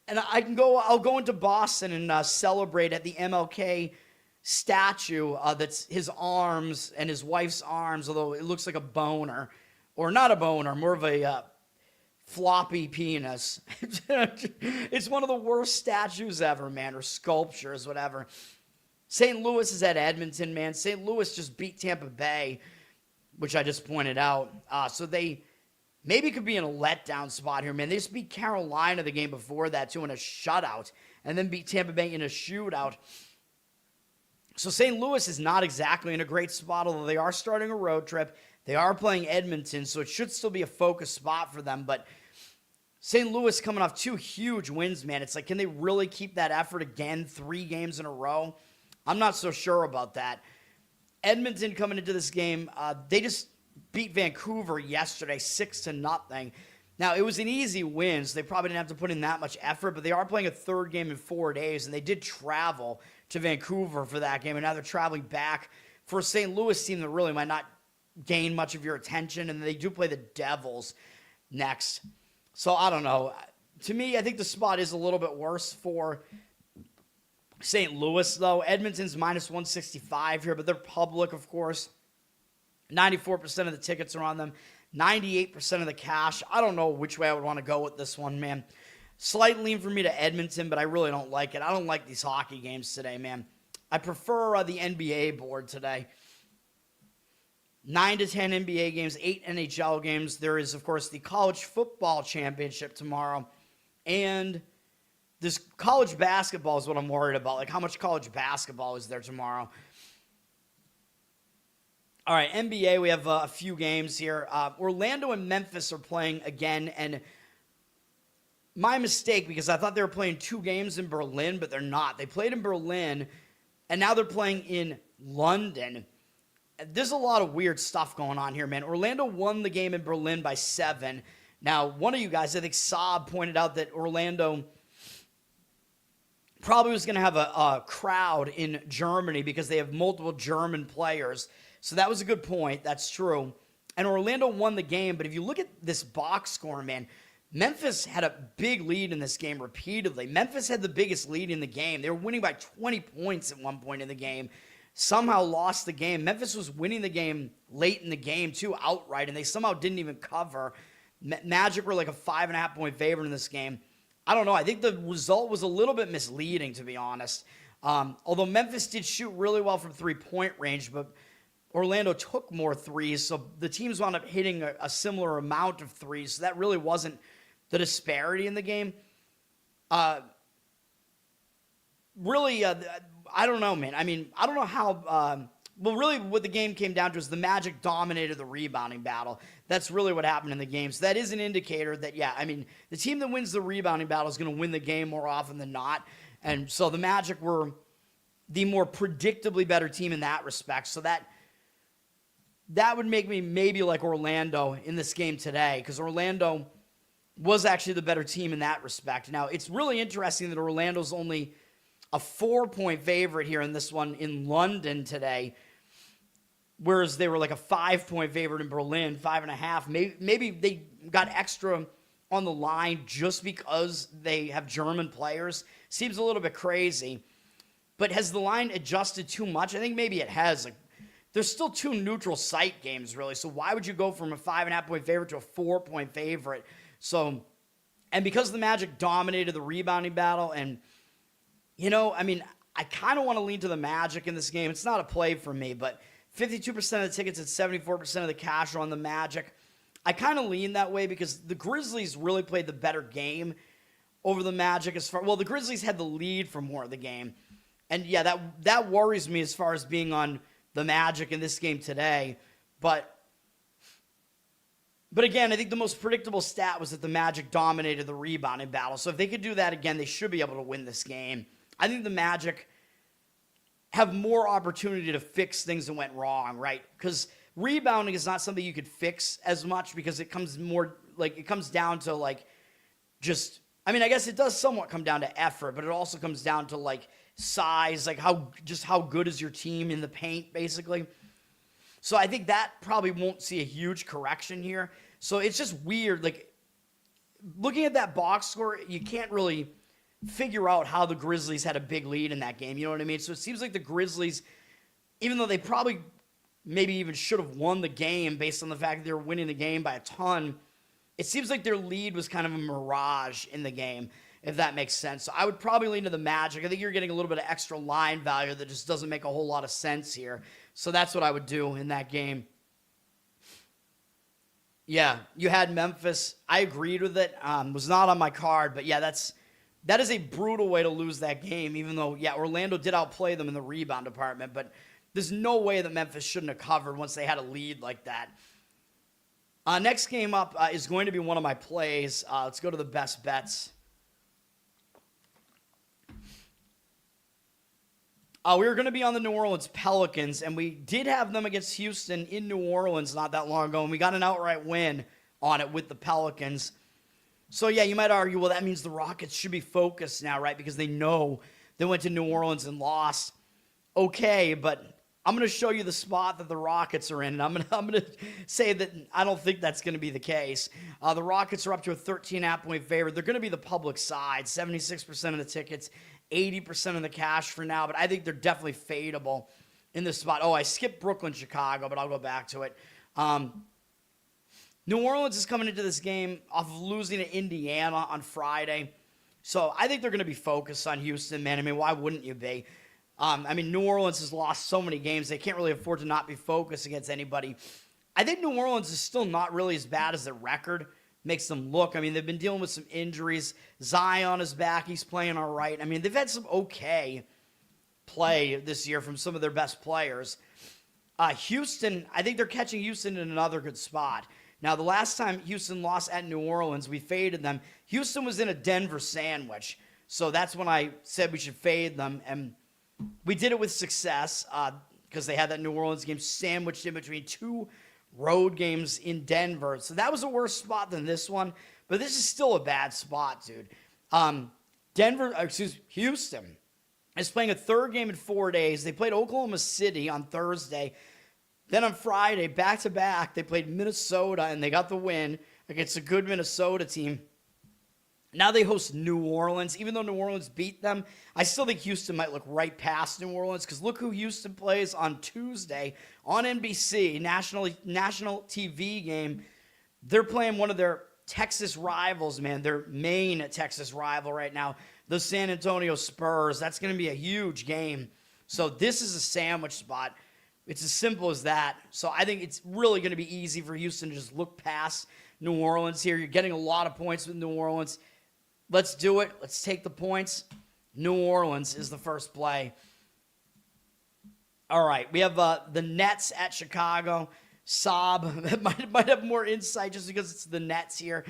And I'll go into Boston and celebrate at the MLK statue that's his arms and his wife's arms, although it looks like a boner. Or not a boner, more of a floppy penis. It's one of the worst statues ever, man, or sculptures, whatever. St. Louis is at Edmonton, man. St. Louis just beat Tampa Bay, which I just pointed out. So they maybe could be in a letdown spot here, man. They just beat Carolina the game before that, too, in a shutout, and then beat Tampa Bay in a shootout. So St. Louis is not exactly in a great spot, although they are starting a road trip. They are playing Edmonton, so it should still be a focus spot for them. But St. Louis coming off 2 huge wins, man. It's like, can they really keep that effort again 3 games in a row? I'm not so sure about that. Edmonton coming into this game, they just beat Vancouver yesterday 6-0. Now, it was an easy win, so they probably didn't have to put in that much effort, but they are playing a third game in 4 days, and they did travel to Vancouver for that game, and now they're traveling back for a St. Louis team that really might not gain much of your attention, and they do play the Devils next. So, I don't know. To me, I think the spot is a little bit worse for St. Louis, though. Edmonton's minus 165 here, but they're public, of course. 94% of the tickets are on them. 98% of the cash. I don't know which way I would want to go with this one, man. Slight lean for me to Edmonton, but I really don't like it. I don't like these hockey games today, man. I prefer the NBA board today. 9 to 10 NBA games, 8 NHL games. There is, of course, the college football championship tomorrow. And this college basketball is what I'm worried about. Like, how much college basketball is there tomorrow? All right, NBA, we have a few games here. Orlando and Memphis are playing again, and my mistake, because I thought they were playing 2 games in Berlin, but they're not. They played in Berlin, and now they're playing in London. There's a lot of weird stuff going on here, man. Orlando won the game in Berlin by 7. Now, one of you guys, I think Saab, pointed out that Orlando probably was going to have a crowd in Germany because they have multiple German players. So that was a good point. That's true. And Orlando won the game, but if you look at this box score, man, Memphis had a big lead in this game repeatedly. Memphis had the biggest lead in the game. They were winning by 20 points at one point in the game. Somehow lost the game. Memphis was winning the game late in the game, too, outright, and they somehow didn't even cover. Magic were like a 5.5-point favorite in this game. I don't know. I think the result was a little bit misleading, to be honest. Although Memphis did shoot really well from three-point range, but Orlando took more threes, so the teams wound up hitting a similar amount of threes, so that really wasn't the disparity in the game. Really, I don't know, man. I mean, I don't know how... well, really what the game came down to is the Magic dominated the rebounding battle. That's really what happened in the game. So that is an indicator that, yeah, I mean, the team that wins the rebounding battle is going to win the game more often than not. And so the Magic were the more predictably better team in that respect. So that would make me maybe like Orlando in this game today, because Orlando was actually the better team in that respect. Now, it's really interesting that Orlando's only a 4-point favorite here in this one in London today, whereas they were like a 5-point favorite in Berlin, 5.5. Maybe they got extra on the line just because they have German players. Seems a little bit crazy. But has the line adjusted too much? I think maybe it has. Like, there's still 2 neutral site games, really. So why would you go from a 5.5-point favorite to a 4-point favorite? So, and because the Magic dominated the rebounding battle, and, you know, I mean, I kind of want to lean to the Magic in this game. It's not a play for me, but 52% of the tickets and 74% of the cash are on the Magic. I kind of lean that way because the Grizzlies really played the better game over the Magic. Well, the Grizzlies had the lead for more of the game. And, yeah, that worries me as far as being on the Magic in this game today. But again, I think the most predictable stat was that the Magic dominated the rebounding battle. So if they could do that again, they should be able to win this game. I think the Magic have more opportunity to fix things that went wrong, right? Because rebounding is not something you could fix as much because it comes down to like just, I mean, I guess it does somewhat come down to effort, but it also comes down to like size, like how good is your team in the paint, basically. So I think that probably won't see a huge correction here. So it's just weird. Like, looking at that box score, you can't really figure out how the Grizzlies had a big lead in that game. You know what I mean? So it seems like the Grizzlies, even though they probably maybe even should have won the game based on the fact that they were winning the game by a ton, it seems like their lead was kind of a mirage in the game, if that makes sense. So I would probably lean to the Magic. I think you're getting a little bit of extra line value that just doesn't make a whole lot of sense here. So that's what I would do in that game. Yeah, you had Memphis. I agreed with it. Was not on my card, but yeah, that is a brutal way to lose that game, even though, yeah, Orlando did outplay them in the rebound department, but there's no way that Memphis shouldn't have covered once they had a lead like that. Next game up is going to be one of my plays. Let's go to the best bets. We were going to be on the New Orleans Pelicans, and we did have them against Houston in New Orleans not that long ago, and we got an outright win on it with the Pelicans. So, yeah, you might argue, well, that means the Rockets should be focused now, right? Because they know they went to New Orleans and lost. Okay, but I'm going to show you the spot that the Rockets are in, and I'm going to say that I don't think that's going to be the case. The Rockets are up to a 13.5-point favorite. They're going to be the public side, 76% of the tickets, 80% of the cash for now, but I think they're definitely fadeable in this spot. Oh, I skipped Brooklyn, Chicago, but I'll go back to it. New Orleans is coming into this game off of losing to Indiana on Friday. So I think they're going to be focused on Houston, man. I mean, why wouldn't you be? New Orleans has lost so many games. They can't really afford to not be focused against anybody. I think New Orleans is still not really as bad as their record makes them look. I mean, they've been dealing with some injuries. Zion is back. He's playing all right. I mean, they've had some okay play this year from some of their best players. Houston, I think they're catching Houston in another good spot. Now, the last time Houston lost at New Orleans, we faded them. Houston was in a Denver sandwich. So that's when I said we should fade them. And we did it with success because they had that New Orleans game sandwiched in between two road games in Denver. So that was a worse spot than this one. But this is still a bad spot, dude. Houston is playing a third game in 4 days. They played Oklahoma City on Thursday. Then on Friday, back-to-back, they played Minnesota, and they got the win against a good Minnesota team. Now they host New Orleans. Even though New Orleans beat them, I still think Houston might look right past New Orleans because look who Houston plays on Tuesday on NBC, national TV game. They're playing one of their Texas rivals, man, their main Texas rival right now, the San Antonio Spurs. That's going to be a huge game. So this is a sandwich spot. It's as simple as that. So I think it's really going to be easy for Houston to just look past New Orleans here. You're getting a lot of points with New Orleans. Let's do it. Let's take the points. New Orleans is the first play. All right. We have the Nets at Chicago. Saab might have more insight just because it's the Nets here.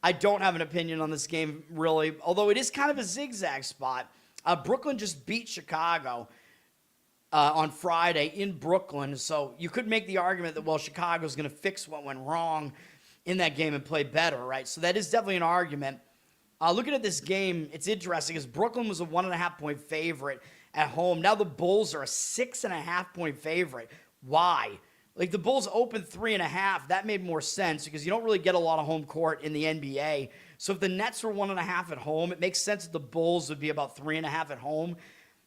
I don't have an opinion on this game, really, although it is kind of a zigzag spot. Brooklyn just beat Chicago on Friday in Brooklyn, so you could make the argument that, well, Chicago's going to fix what went wrong in that game and play better, right? So that is definitely an argument. Looking at this game, it's interesting because Brooklyn was a 1.5-point favorite at home. Now the Bulls are a 6.5-point favorite. Why? Like the Bulls opened 3.5. That made more sense because you don't really get a lot of home court in the NBA. So if the Nets were 1.5 at home, it makes sense that the Bulls would be about 3.5 at home.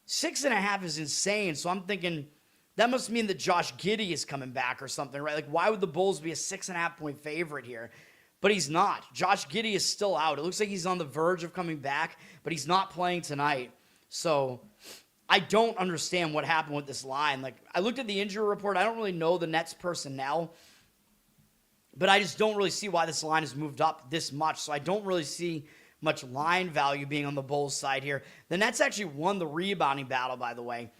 6.5 is insane. So I'm thinking that must mean that Josh Giddey is coming back or something, right? Like why would the Bulls be a 6.5-point favorite here? But he's not. Josh Giddey is still out. It looks like he's on the verge of coming back, but he's not playing tonight. So I don't understand what happened with this line. Like I looked at the injury report. I don't really know the Nets personnel, but I just don't really see why this line has moved up this much. So I don't really see much line value being on the Bulls side here. The Nets actually won the rebounding battle, by the way,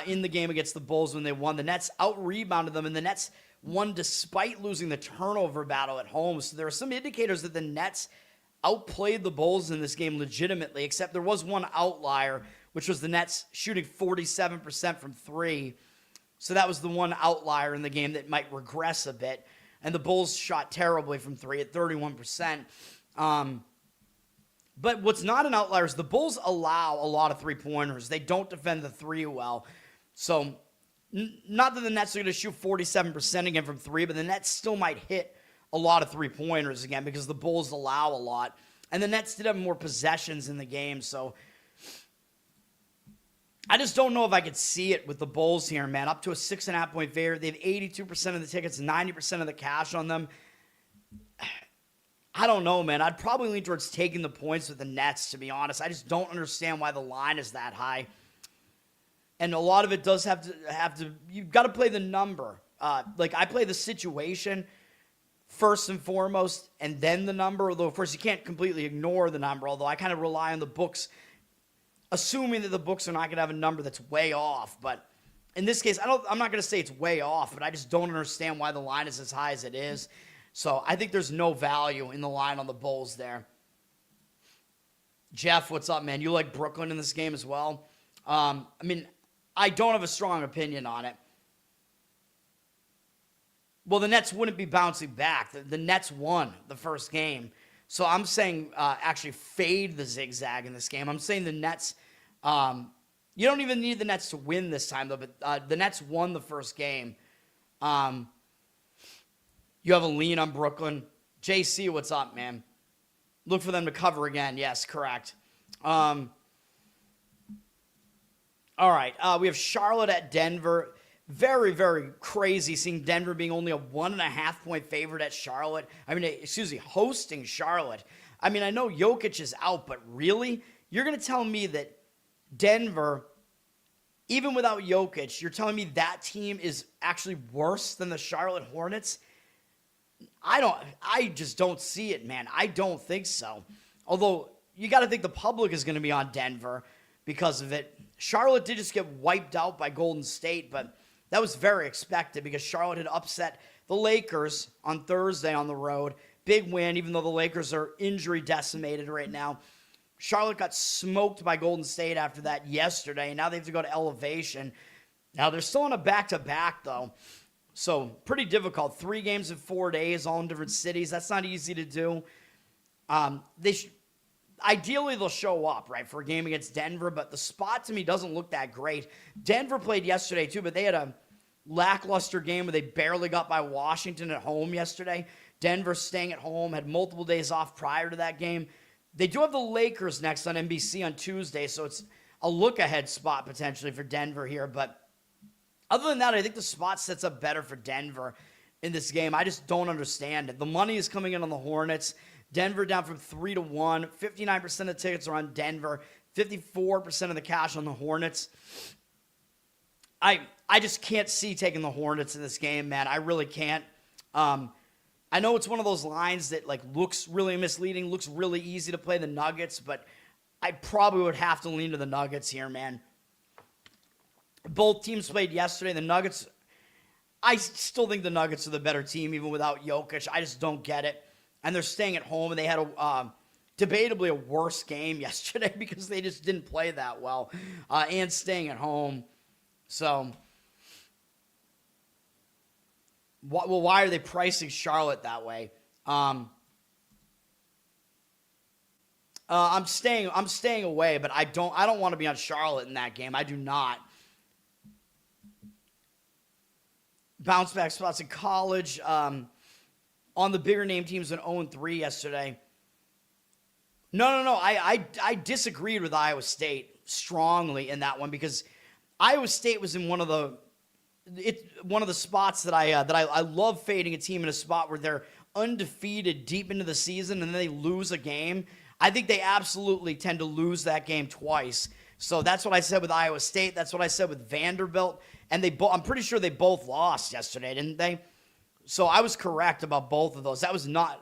in the game against the Bulls when they won. The Nets out-rebounded them, and the Nets won despite losing the turnover battle at home. So there are some indicators that the Nets outplayed the Bulls in this game legitimately, except there was one outlier, which was the Nets shooting 47% from three. So that was the one outlier in the game that might regress a bit. And the Bulls shot terribly from three at 31%. But what's not an outlier is the Bulls allow a lot of three-pointers. They don't defend the three well. So not that the Nets are going to shoot 47% again from three, but the Nets still might hit a lot of three-pointers again because the Bulls allow a lot. And the Nets did have more possessions in the game, so I just don't know if I could see it with the Bulls here, man. Up to a 6.5-point favorite. They have 82% of the tickets, 90% of the cash on them. I don't know, man. I'd probably lean towards taking the points with the Nets, to be honest. I just don't understand why the line is that high. And a lot of it does have to you've got to play the number. Like I play the situation first and foremost, and then the number, although of course you can't completely ignore the number, although I kind of rely on the books, assuming that the books are not going to have a number that's way off. But in this case, I'm not going to say it's way off, but I just don't understand why the line is as high as it is. So I think there's no value in the line on the Bulls there. Jeff, what's up, man? You like Brooklyn in this game as well? I don't have a strong opinion on it. Well, the Nets wouldn't be bouncing back. The Nets won the first game. So I'm saying actually fade the Zigzag in this game. I'm saying the Nets, you don't even need the Nets to win this time, though, but the Nets won the first game. You have a lean on Brooklyn. JC, what's up, man? Look for them to cover again. Yes, correct. All right, we have Charlotte at Denver. Very, very crazy seeing Denver being only a 1.5-point favorite at Charlotte. Hosting Charlotte. I mean, I know Jokic is out, but really? You're going to tell me that Denver, even without Jokic, you're telling me that team is actually worse than the Charlotte Hornets? I just don't see it, man. I don't think so. Although, you got to think the public is going to be on Denver because of it. Charlotte did just get wiped out by Golden State, but that was very expected because Charlotte had upset the Lakers on Thursday on the road. Big win, even though the Lakers are injury decimated right now. Charlotte got smoked by Golden State after that yesterday, and now they have to go to Elevation. Now, they're still on a back-to-back, though, so pretty difficult. 3 games in 4 days, all in different cities. That's not easy to do. Ideally, they'll show up, right, for a game against Denver, but the spot to me doesn't look that great. Denver played yesterday, too, but they had a lackluster game where they barely got by Washington at home yesterday. Denver staying at home, had multiple days off prior to that game. They do have the Lakers next on NBC on Tuesday, so it's a look-ahead spot potentially for Denver here. But other than that, I think the spot sets up better for Denver in this game. I just don't understand it. The money is coming in on the Hornets. Denver down from 3-1. 59% of the tickets are on Denver. 54% of the cash on the Hornets. I just can't see taking the Hornets in this game, man. I really can't. I know it's one of those lines that looks really misleading, looks really easy to play the Nuggets, but I probably would have to lean to the Nuggets here, man. Both teams played yesterday. The Nuggets, I still think the Nuggets are the better team even without Jokic. I just don't get it. And they're staying at home, and they had debatably a worse game yesterday because they just didn't play that well, and staying at home. So, why are they pricing Charlotte that way? I'm staying away, but I don't want to be on Charlotte in that game. I do not. Bounce back spots in college. On the bigger name teams than 0-3 yesterday. No. I disagreed with Iowa State strongly in that one because Iowa State was in one of the spots that I love fading a team in a spot where they're undefeated deep into the season and then they lose a game. I think they absolutely tend to lose that game twice. So that's what I said with Iowa State. That's what I said with Vanderbilt. And I'm pretty sure they both lost yesterday, didn't they? So I was correct about both of those. That was not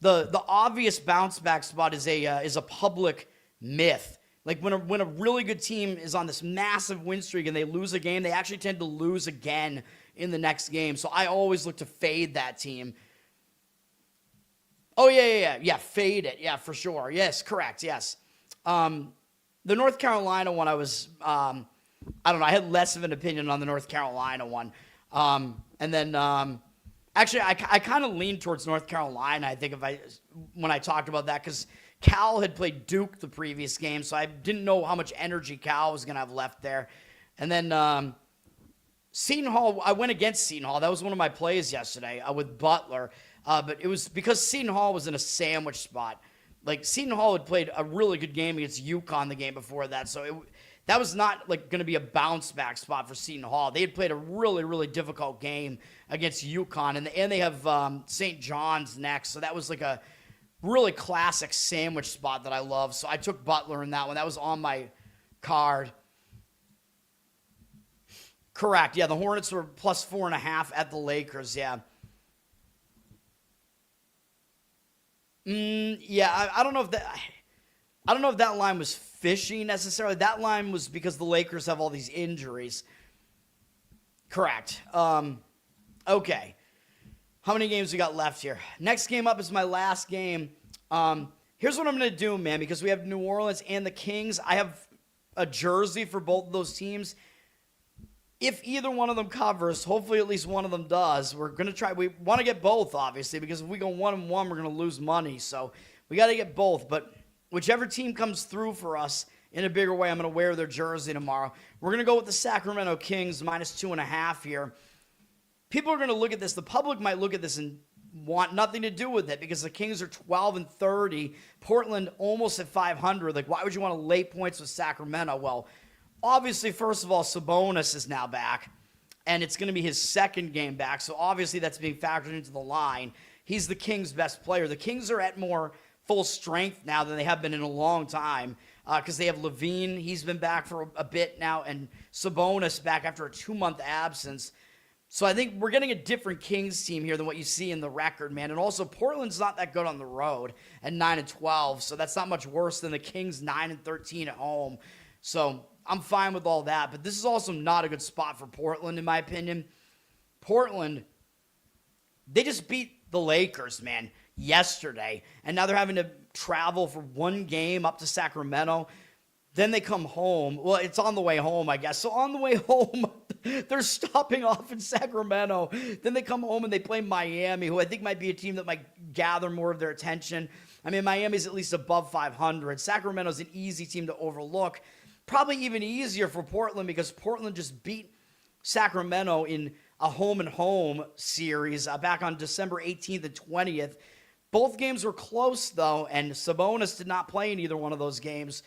the obvious bounce back spot is a public myth. Like when a really good team is on this massive win streak and they lose a game, they actually tend to lose again in the next game. So I always look to fade that team. Oh yeah, fade it. Yeah, for sure. Yes, correct. Yes. The North Carolina one, I was I don't know. I had less of an opinion on the North Carolina one. And then actually, I kind of leaned towards North Carolina, I think, when I talked about that, because Cal had played Duke the previous game, so I didn't know how much energy Cal was going to have left there. And then Seton Hall, I went against Seton Hall. That was one of my plays yesterday with Butler, but it was because Seton Hall was in a sandwich spot. Like, Seton Hall had played a really good game against UConn the game before that, so that was not going to be a bounce back spot for Seton Hall. They had played a really, really difficult game against UConn, and they have St. John's next. So that was a really classic sandwich spot that I love. So I took Butler in that one. That was on my card. Correct. Yeah, the Hornets were plus 4.5 at the Lakers. Yeah. Yeah, I don't know if that. I don't know if that line was fishy necessarily. That line was because the Lakers have all these injuries. Correct. Okay. How many games we got left here? Next game up is my last game. Here's what I'm going to do, man, because we have New Orleans and the Kings. I have a jersey for both of those teams. if either one of them covers, hopefully at least one of them does. We're going to try. We want to get both, obviously, because if we go 1-1, we're going to lose money. So we got to get both. But whichever team comes through for us in a bigger way, I'm going to wear their jersey tomorrow. We're going to go with the Sacramento Kings -2.5 here. People are going to look at this. The public might look at this and want nothing to do with it because the Kings are 12-30. Portland almost at 500. Like, why would you want to lay points with Sacramento? Well, obviously, first of all, Sabonis is now back, and it's going to be his second game back. So obviously that's being factored into the line. He's the Kings' best player. The Kings are at more full strength now than they have been in a long time because they have Levine. He's been back for a bit now, and Sabonis back after a 2-month absence. So I think we're getting a different Kings team here than what you see in the record, man. And also, Portland's not that good on the road at 9-12, so that's not much worse than the Kings 9-13 at home. So I'm fine with all that, but this is also not a good spot for Portland, in my opinion. Portland, they just beat the Lakers, man, yesterday, and now they're having to travel for one game up to Sacramento. Then they come home. Well, it's on the way home, I guess. So on the way home, they're stopping off in Sacramento. Then they come home and they play Miami, who I think might be a team that might gather more of their attention. I mean, Miami's at least above 500. Sacramento's an easy team to overlook. Probably even easier for Portland because Portland just beat Sacramento in a home-and-home series back on December 18th and 20th. Both games were close, though, and Sabonis did not play in either one of those games.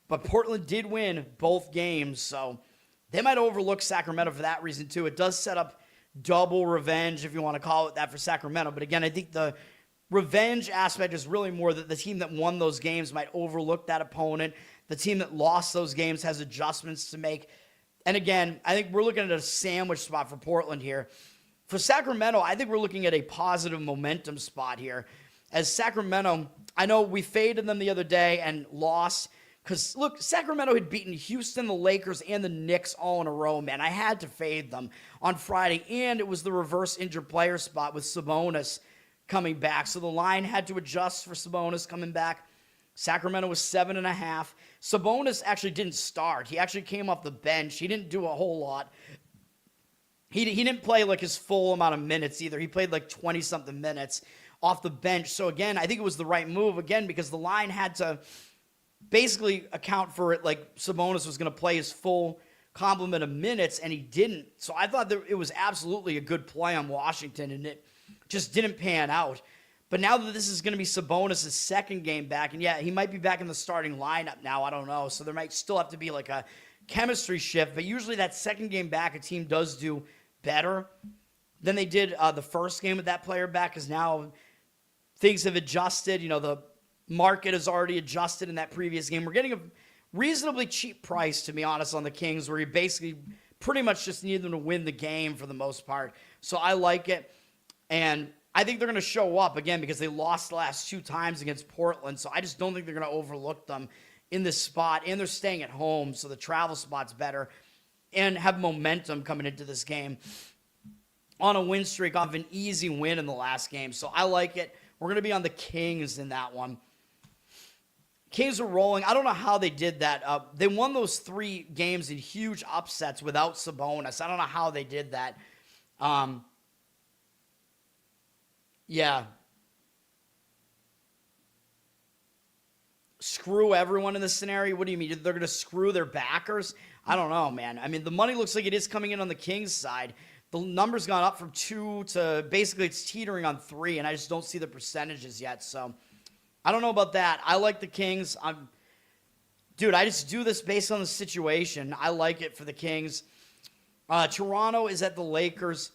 But Portland did win both games, so they might overlook Sacramento for that reason, too. It does set up double revenge, if you want to call it that, for Sacramento. But again, I think the revenge aspect is really more that the team that won those games might overlook that opponent. The team that lost those games has adjustments to make. And again, I think we're looking at a sandwich spot for Portland here. For Sacramento, I think we're looking at a positive momentum spot here. As Sacramento, I know we faded them the other day and lost. Because, look, Sacramento had beaten Houston, the Lakers, and the Knicks all in a row, man. I had to fade them on Friday, and it was the reverse injured player spot with Sabonis coming back. So the line had to adjust for Sabonis coming back. Sacramento was 7.5. Sabonis actually didn't start. He actually came off the bench. He didn't do a whole lot. He didn't play like his full amount of minutes either. He played like 20-something minutes off the bench. So, again, I think it was the right move, again, because the line had to basically account for it like Sabonis was going to play his full complement of minutes, and he didn't. So I thought that it was absolutely a good play on Washington, and it just didn't pan out. But now that this is going to be Sabonis' second game back, and yeah, he might be back in the starting lineup now, I don't know. So there might still have to be like a chemistry shift, but usually that second game back, a team does do better than they did the first game with that player back, because now things have adjusted. You know, the market has already adjusted in that previous game. We're getting a reasonably cheap price, to be honest, on the Kings, where you basically pretty much just need them to win the game for the most part. So I like it. And I think they're going to show up again because they lost the last 2 times against Portland. So I just don't think they're going to overlook them in this spot. And they're staying at home, so the travel spot's better. And have momentum coming into this game on a win streak off an easy win in the last game. So I like it. We're going to be on the Kings in that one. Kings are rolling. I don't know how they did that. They won those 3 games in huge upsets without Sabonis. I don't know how they did that. Yeah. Screw everyone in this scenario? What do you mean? They're going to screw their backers? I don't know, man. I mean, the money looks like it is coming in on the Kings side. The number's gone up from 2 to basically it's teetering on 3, and I just don't see the percentages yet. So I don't know about that. I like the Kings. Dude, I just do this based on the situation. I like it for the Kings. Toronto is at the Lakers.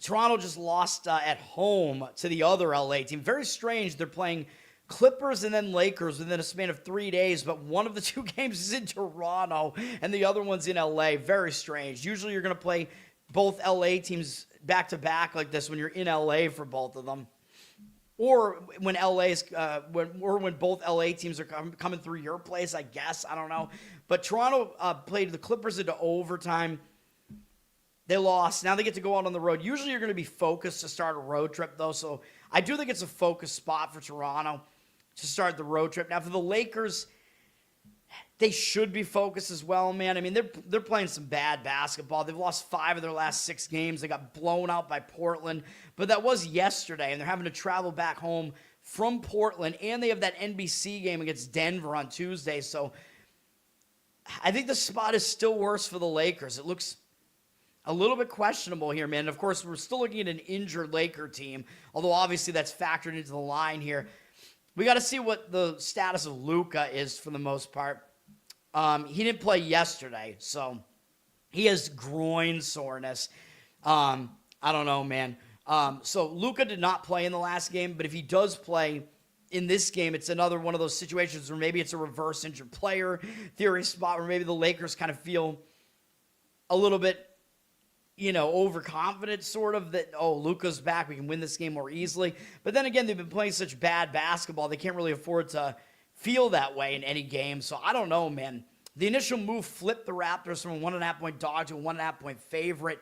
Toronto just lost at home to the other LA team. Very strange. They're playing Clippers and then Lakers within a span of 3 days, but one of the 2 games is in Toronto and the other one's in LA. Very strange. Usually you're going to play both LA teams back-to-back like this when you're in LA for both of them. Or when when both LA teams are coming through your place, I guess. I don't know. But Toronto played the Clippers into overtime. They lost. Now they get to go out on the road. Usually you're going to be focused to start a road trip, though. So I do think it's a focus spot for Toronto to start the road trip. Now for the Lakers, they should be focused as well, man. I mean, they're playing some bad basketball. They've lost 5 of their last 6 games. They got blown out by Portland, but that was yesterday, and they're having to travel back home from Portland, and they have that NBC game against Denver on Tuesday. So I think the spot is still worse for the Lakers. It looks a little bit questionable here, man. And of course, we're still looking at an injured Laker team, although obviously that's factored into the line here. We got to see what the status of Luka is for the most part. He didn't play yesterday, so he has groin soreness. I don't know, man. So Luka did not play in the last game, but if he does play in this game, it's another one of those situations where maybe it's a reverse injured player theory spot where maybe the Lakers kind of feel a little bit, overconfident sort of that, oh, Luka's back, we can win this game more easily. But then again, they've been playing such bad basketball, they can't really afford to feel that way in any game. So I don't know, man. The initial move flipped the Raptors from a 1.5-point dog to a 1.5-point favorite.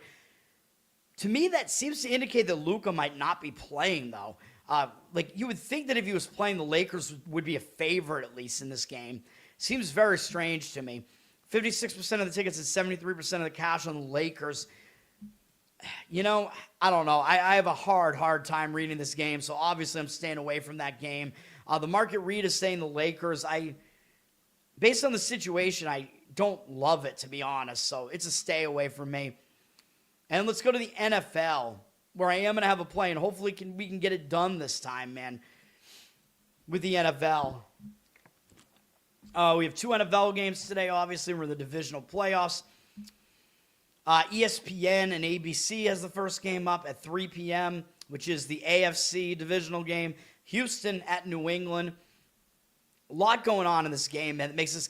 To me, that seems to indicate that Luka might not be playing, though. You would think that if he was playing, the Lakers would be a favorite, at least in this game. Seems very strange to me. 56% of the tickets and 73% of the cash on the Lakers. I don't know. I have a hard time reading this game, so obviously I'm staying away from that game. The market read is saying the Lakers. Based on the situation, I don't love it, to be honest, so it's a stay away from me. And let's go to the NFL, where I am going to have a play, and hopefully we can get it done this time, man, with the NFL. We have 2 NFL games today, obviously. We're in the divisional playoffs. ESPN and ABC has the first game up at 3 p.m., which is the AFC divisional game. Houston at New England. A lot going on in this game, man. That makes this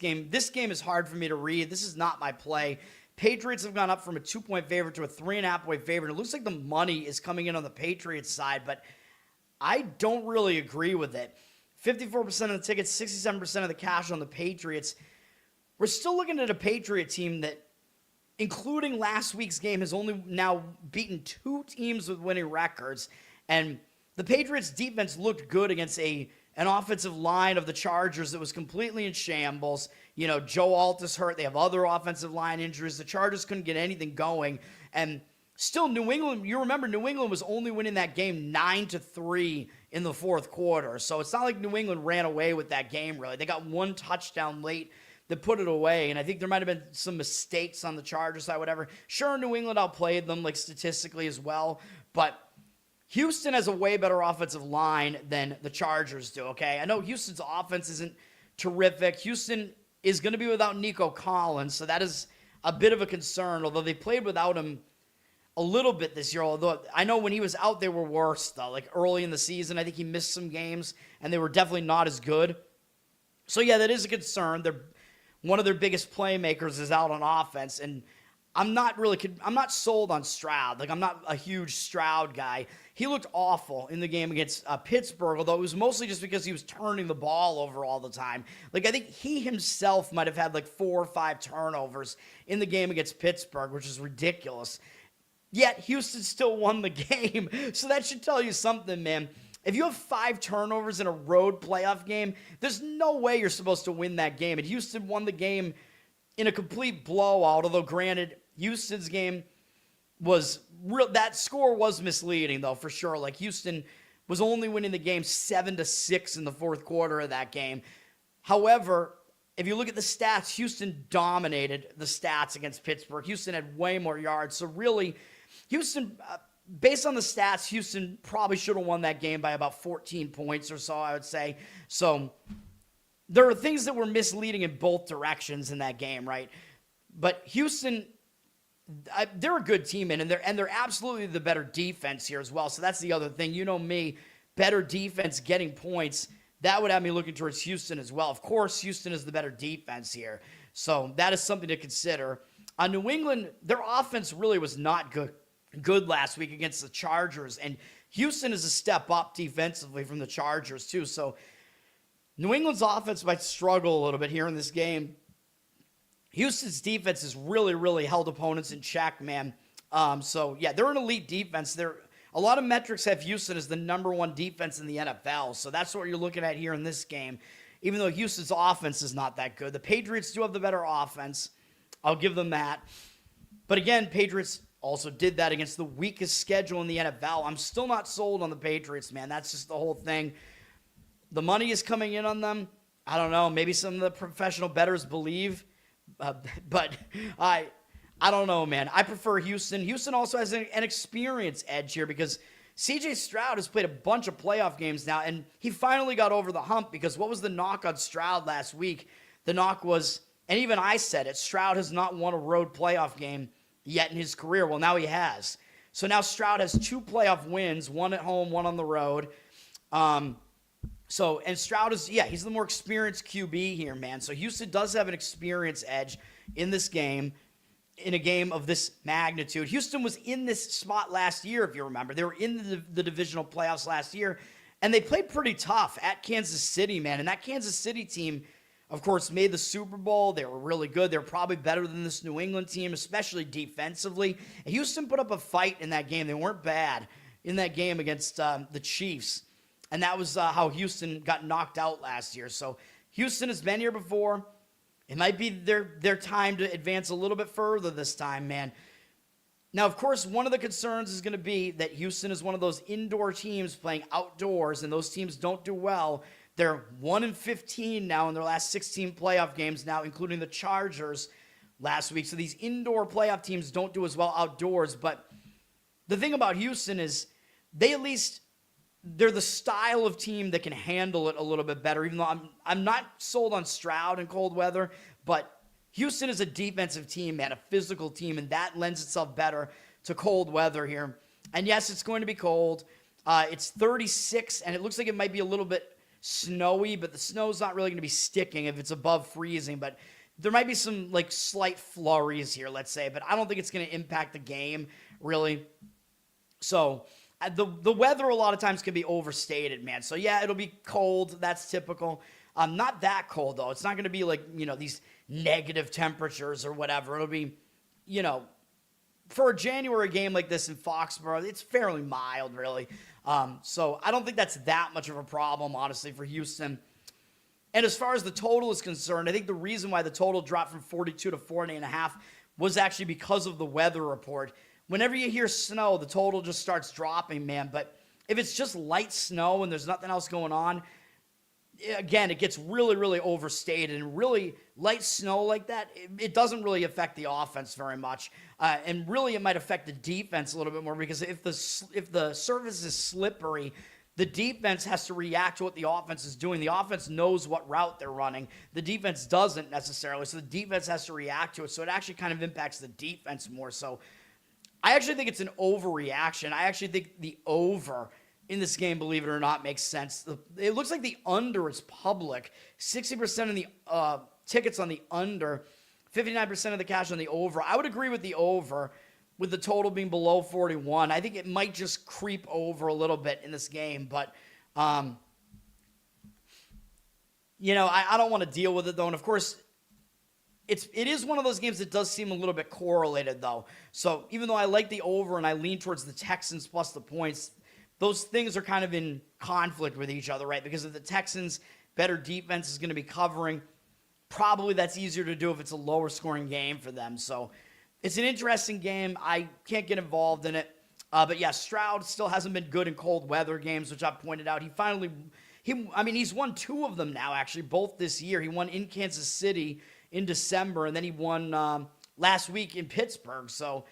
game is hard for me to read. This is not my play. Patriots have gone up from a 2-point favorite to a 3.5-point favorite. It looks like the money is coming in on the Patriots side, but I don't really agree with it. 54% of the tickets, 67% of the cash on the Patriots. We're still looking at a Patriot team that, including last week's game, has only now beaten 2 teams with winning records. And the Patriots' defense looked good against an offensive line of the Chargers that was completely in shambles. Joe Alt is hurt. They have other offensive line injuries. The Chargers couldn't get anything going. And still, New England, you remember, New England was only winning that game 9-3 in the fourth quarter. So it's not like New England ran away with that game, really. They got 1 touchdown late that put it away, and I think there might have been some mistakes on the Chargers side, whatever. Sure, New England outplayed them, statistically as well, but Houston has a way better offensive line than the Chargers do, okay? I know Houston's offense isn't terrific. Houston is going to be without Nico Collins, so that is a bit of a concern, although they played without him a little bit this year, although I know when he was out, they were worse, though. Early in the season, I think he missed some games, and they were definitely not as good. So, yeah, that is a concern. One of their biggest playmakers is out on offense, and I'm not sold on Stroud. I'm not a huge Stroud guy. He looked awful in the game against Pittsburgh, although it was mostly just because he was turning the ball over all the time. I think he himself might have had 4 or 5 turnovers in the game against Pittsburgh, which is ridiculous. Yet Houston still won the game, so that should tell you something, man. If you have 5 turnovers in a road playoff game, there's no way you're supposed to win that game. And Houston won the game in a complete blowout, although granted, Houston's game was real. That score was misleading, though, for sure. Houston was only winning the game 7-6 in the fourth quarter of that game. However, if you look at the stats, Houston dominated the stats against Pittsburgh. Houston had way more yards. So really, Houston... based on the stats, Houston probably should have won that game by about 14 points or so, I would say. So there are things that were misleading in both directions in that game, right? But Houston, they're a good team, and they're absolutely the better defense here as well. So that's the other thing. You know me, better defense, getting points, that would have me looking towards Houston as well. Of course, Houston is the better defense here. So that is something to consider. New England, their offense really was not good last week against the Chargers, and Houston is a step up defensively from the Chargers too. So New England's offense might struggle a little bit here in this game. Houston's defense has really held opponents in check, man. So yeah, they're an elite defense. A lot of metrics have Houston as the number 1 defense in the NFL. So that's what you're looking at here in this game. even though Houston's offense is not that good. The Patriots do have the better offense. I'll give them that. But again, Patriots also did that against the weakest schedule in the NFL. I'm still not sold on the Patriots, man. That's just the whole thing. The money is coming in on them. I don't know. Maybe some of the professional bettors believe. But I don't know, man. I prefer Houston. Houston also has an experience edge here because C.J. Stroud has played a bunch of playoff games now, and he finally got over the hump because what was the knock on Stroud last week? The knock was, and even I said it, Stroud has not won a road playoff game yet in his career. Well, now he has. So now Stroud has 2 playoff wins, one at home, one on the road. And Stroud is, he's the more experienced QB here, man. So Houston does have an experience edge in this game, in a game of this magnitude. Houston was in this spot last year, if you remember. They were in the divisional playoffs last year, and they played pretty tough at Kansas City, man. And that Kansas City team, of course, made the Super Bowl. They were really good. They were probably better than this New England team, especially defensively. And Houston put up a fight in that game. They weren't bad in that game against the Chiefs. And that was how Houston got knocked out last year. So Houston has been here before. It might be their time to advance a little bit further this time, man. Now, of course, one of the concerns is going to be that Houston is one of those indoor teams playing outdoors, and those teams don't do well. They're 1-15 now in their last 16 playoff games now, including the Chargers last week. So these indoor playoff teams don't do as well outdoors. But the thing about Houston is they're the style of team that can handle it a little bit better, even though I'm not sold on Stroud in cold weather, but Houston is a defensive team, man, a physical team, and that lends itself better to cold weather here. And yes, it's going to be cold. It's 36, and it looks like it might be a little bit snowy, but the snow's not really going to be sticking if it's above freezing, but there might be some like slight flurries here, let's say, but I don't think it's going to impact the game, really. So the weather a lot of times can be overstated, man. So, yeah, it'll be cold. That's typical. Not that cold, though. It's not going to be like, these negative temperatures or whatever. It'll be, for a January game like this in Foxborough, it's fairly mild, really. So I don't think that's that much of a problem, honestly, for Houston. And as far as the total is concerned, I think the reason why the total dropped from 42 to 40.5 was actually because of the weather report. Whenever you hear snow, the total just starts dropping, man. But if it's just light snow and there's nothing else going on, again, it gets really, really overstated. And really, light snow like that, it doesn't really affect the offense very much. And really, it might affect the defense a little bit more because if the surface is slippery, the defense has to react to what the offense is doing. The offense knows what route they're running. The defense doesn't necessarily. So the defense has to react to it. So it actually kind of impacts the defense more so. I actually think it's an overreaction. I actually think the over in this game, believe it or not, makes sense. It looks like the under is public. 60% of the tickets on the under, 59% of the cash on the over. I would agree with the over, with the total being below 41. I think it might just creep over a little bit in this game, but I don't want to deal with it, though. And, of course, it is one of those games that does seem a little bit correlated, though. So even though I like the over and I lean towards the Texans plus the points, those things are kind of in conflict with each other, right? Because if the Texans' better defense is going to be covering, probably that's easier to do if it's a lower scoring game for them. So it's an interesting game. I can't get involved in it. But yeah, Stroud still hasn't been good in cold weather games, which I pointed out. He's won 2 of them now, actually, both this year. He won in Kansas City in December, and then he won last week in Pittsburgh. So,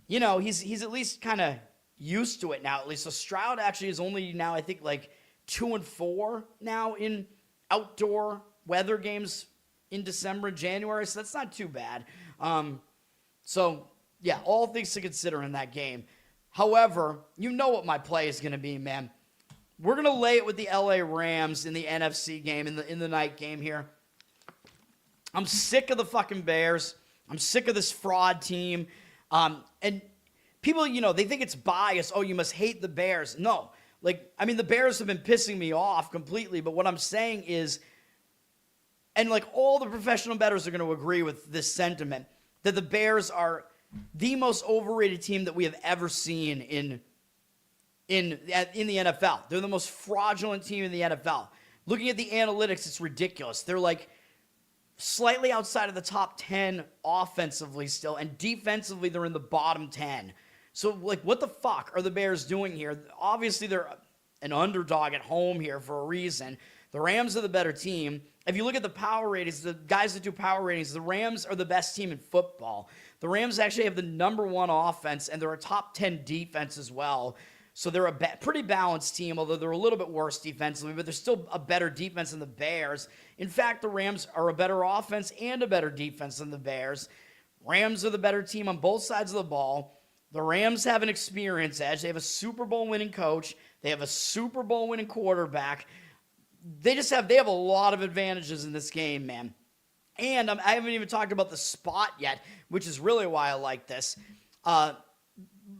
he's at least kind of used to it now, at least. So Stroud actually is only now, I think, like 2-4 now in outdoor weather games in December and January. So that's not too bad. All things to consider in that game. However, you know what my play is going to be, man. We're going to lay it with the LA Rams in the NFC game, in the night game here. I'm sick of the fucking Bears. I'm sick of this fraud team. And people, they think it's bias. Oh, you must hate the Bears. No. The Bears have been pissing me off completely. But what I'm saying is, and all the professional bettors are going to agree with this sentiment, that the Bears are the most overrated team that we have ever seen in the NFL. They're the most fraudulent team in the NFL. looking at the analytics, it's ridiculous. They're like slightly outside of the top 10 offensively still, and defensively they're in the bottom 10. So, like, what the fuck are the Bears doing here? Obviously, they're an underdog at home here for a reason. The Rams are the better team. If you look at the power ratings, the guys that do power ratings, the Rams are the best team in football. The Rams actually have the number 1 offense, and they're a top 10 defense as well. So they're a pretty balanced team, although they're a little bit worse defensively, but they're still a better defense than the Bears. In fact, the Rams are a better offense and a better defense than the Bears. Rams are the better team on both sides of the ball. The Rams have an experience edge. They have a Super Bowl winning coach. They have a Super Bowl winning quarterback. They have a lot of advantages in this game, man. And I haven't even talked about the spot yet, which is really why I like this.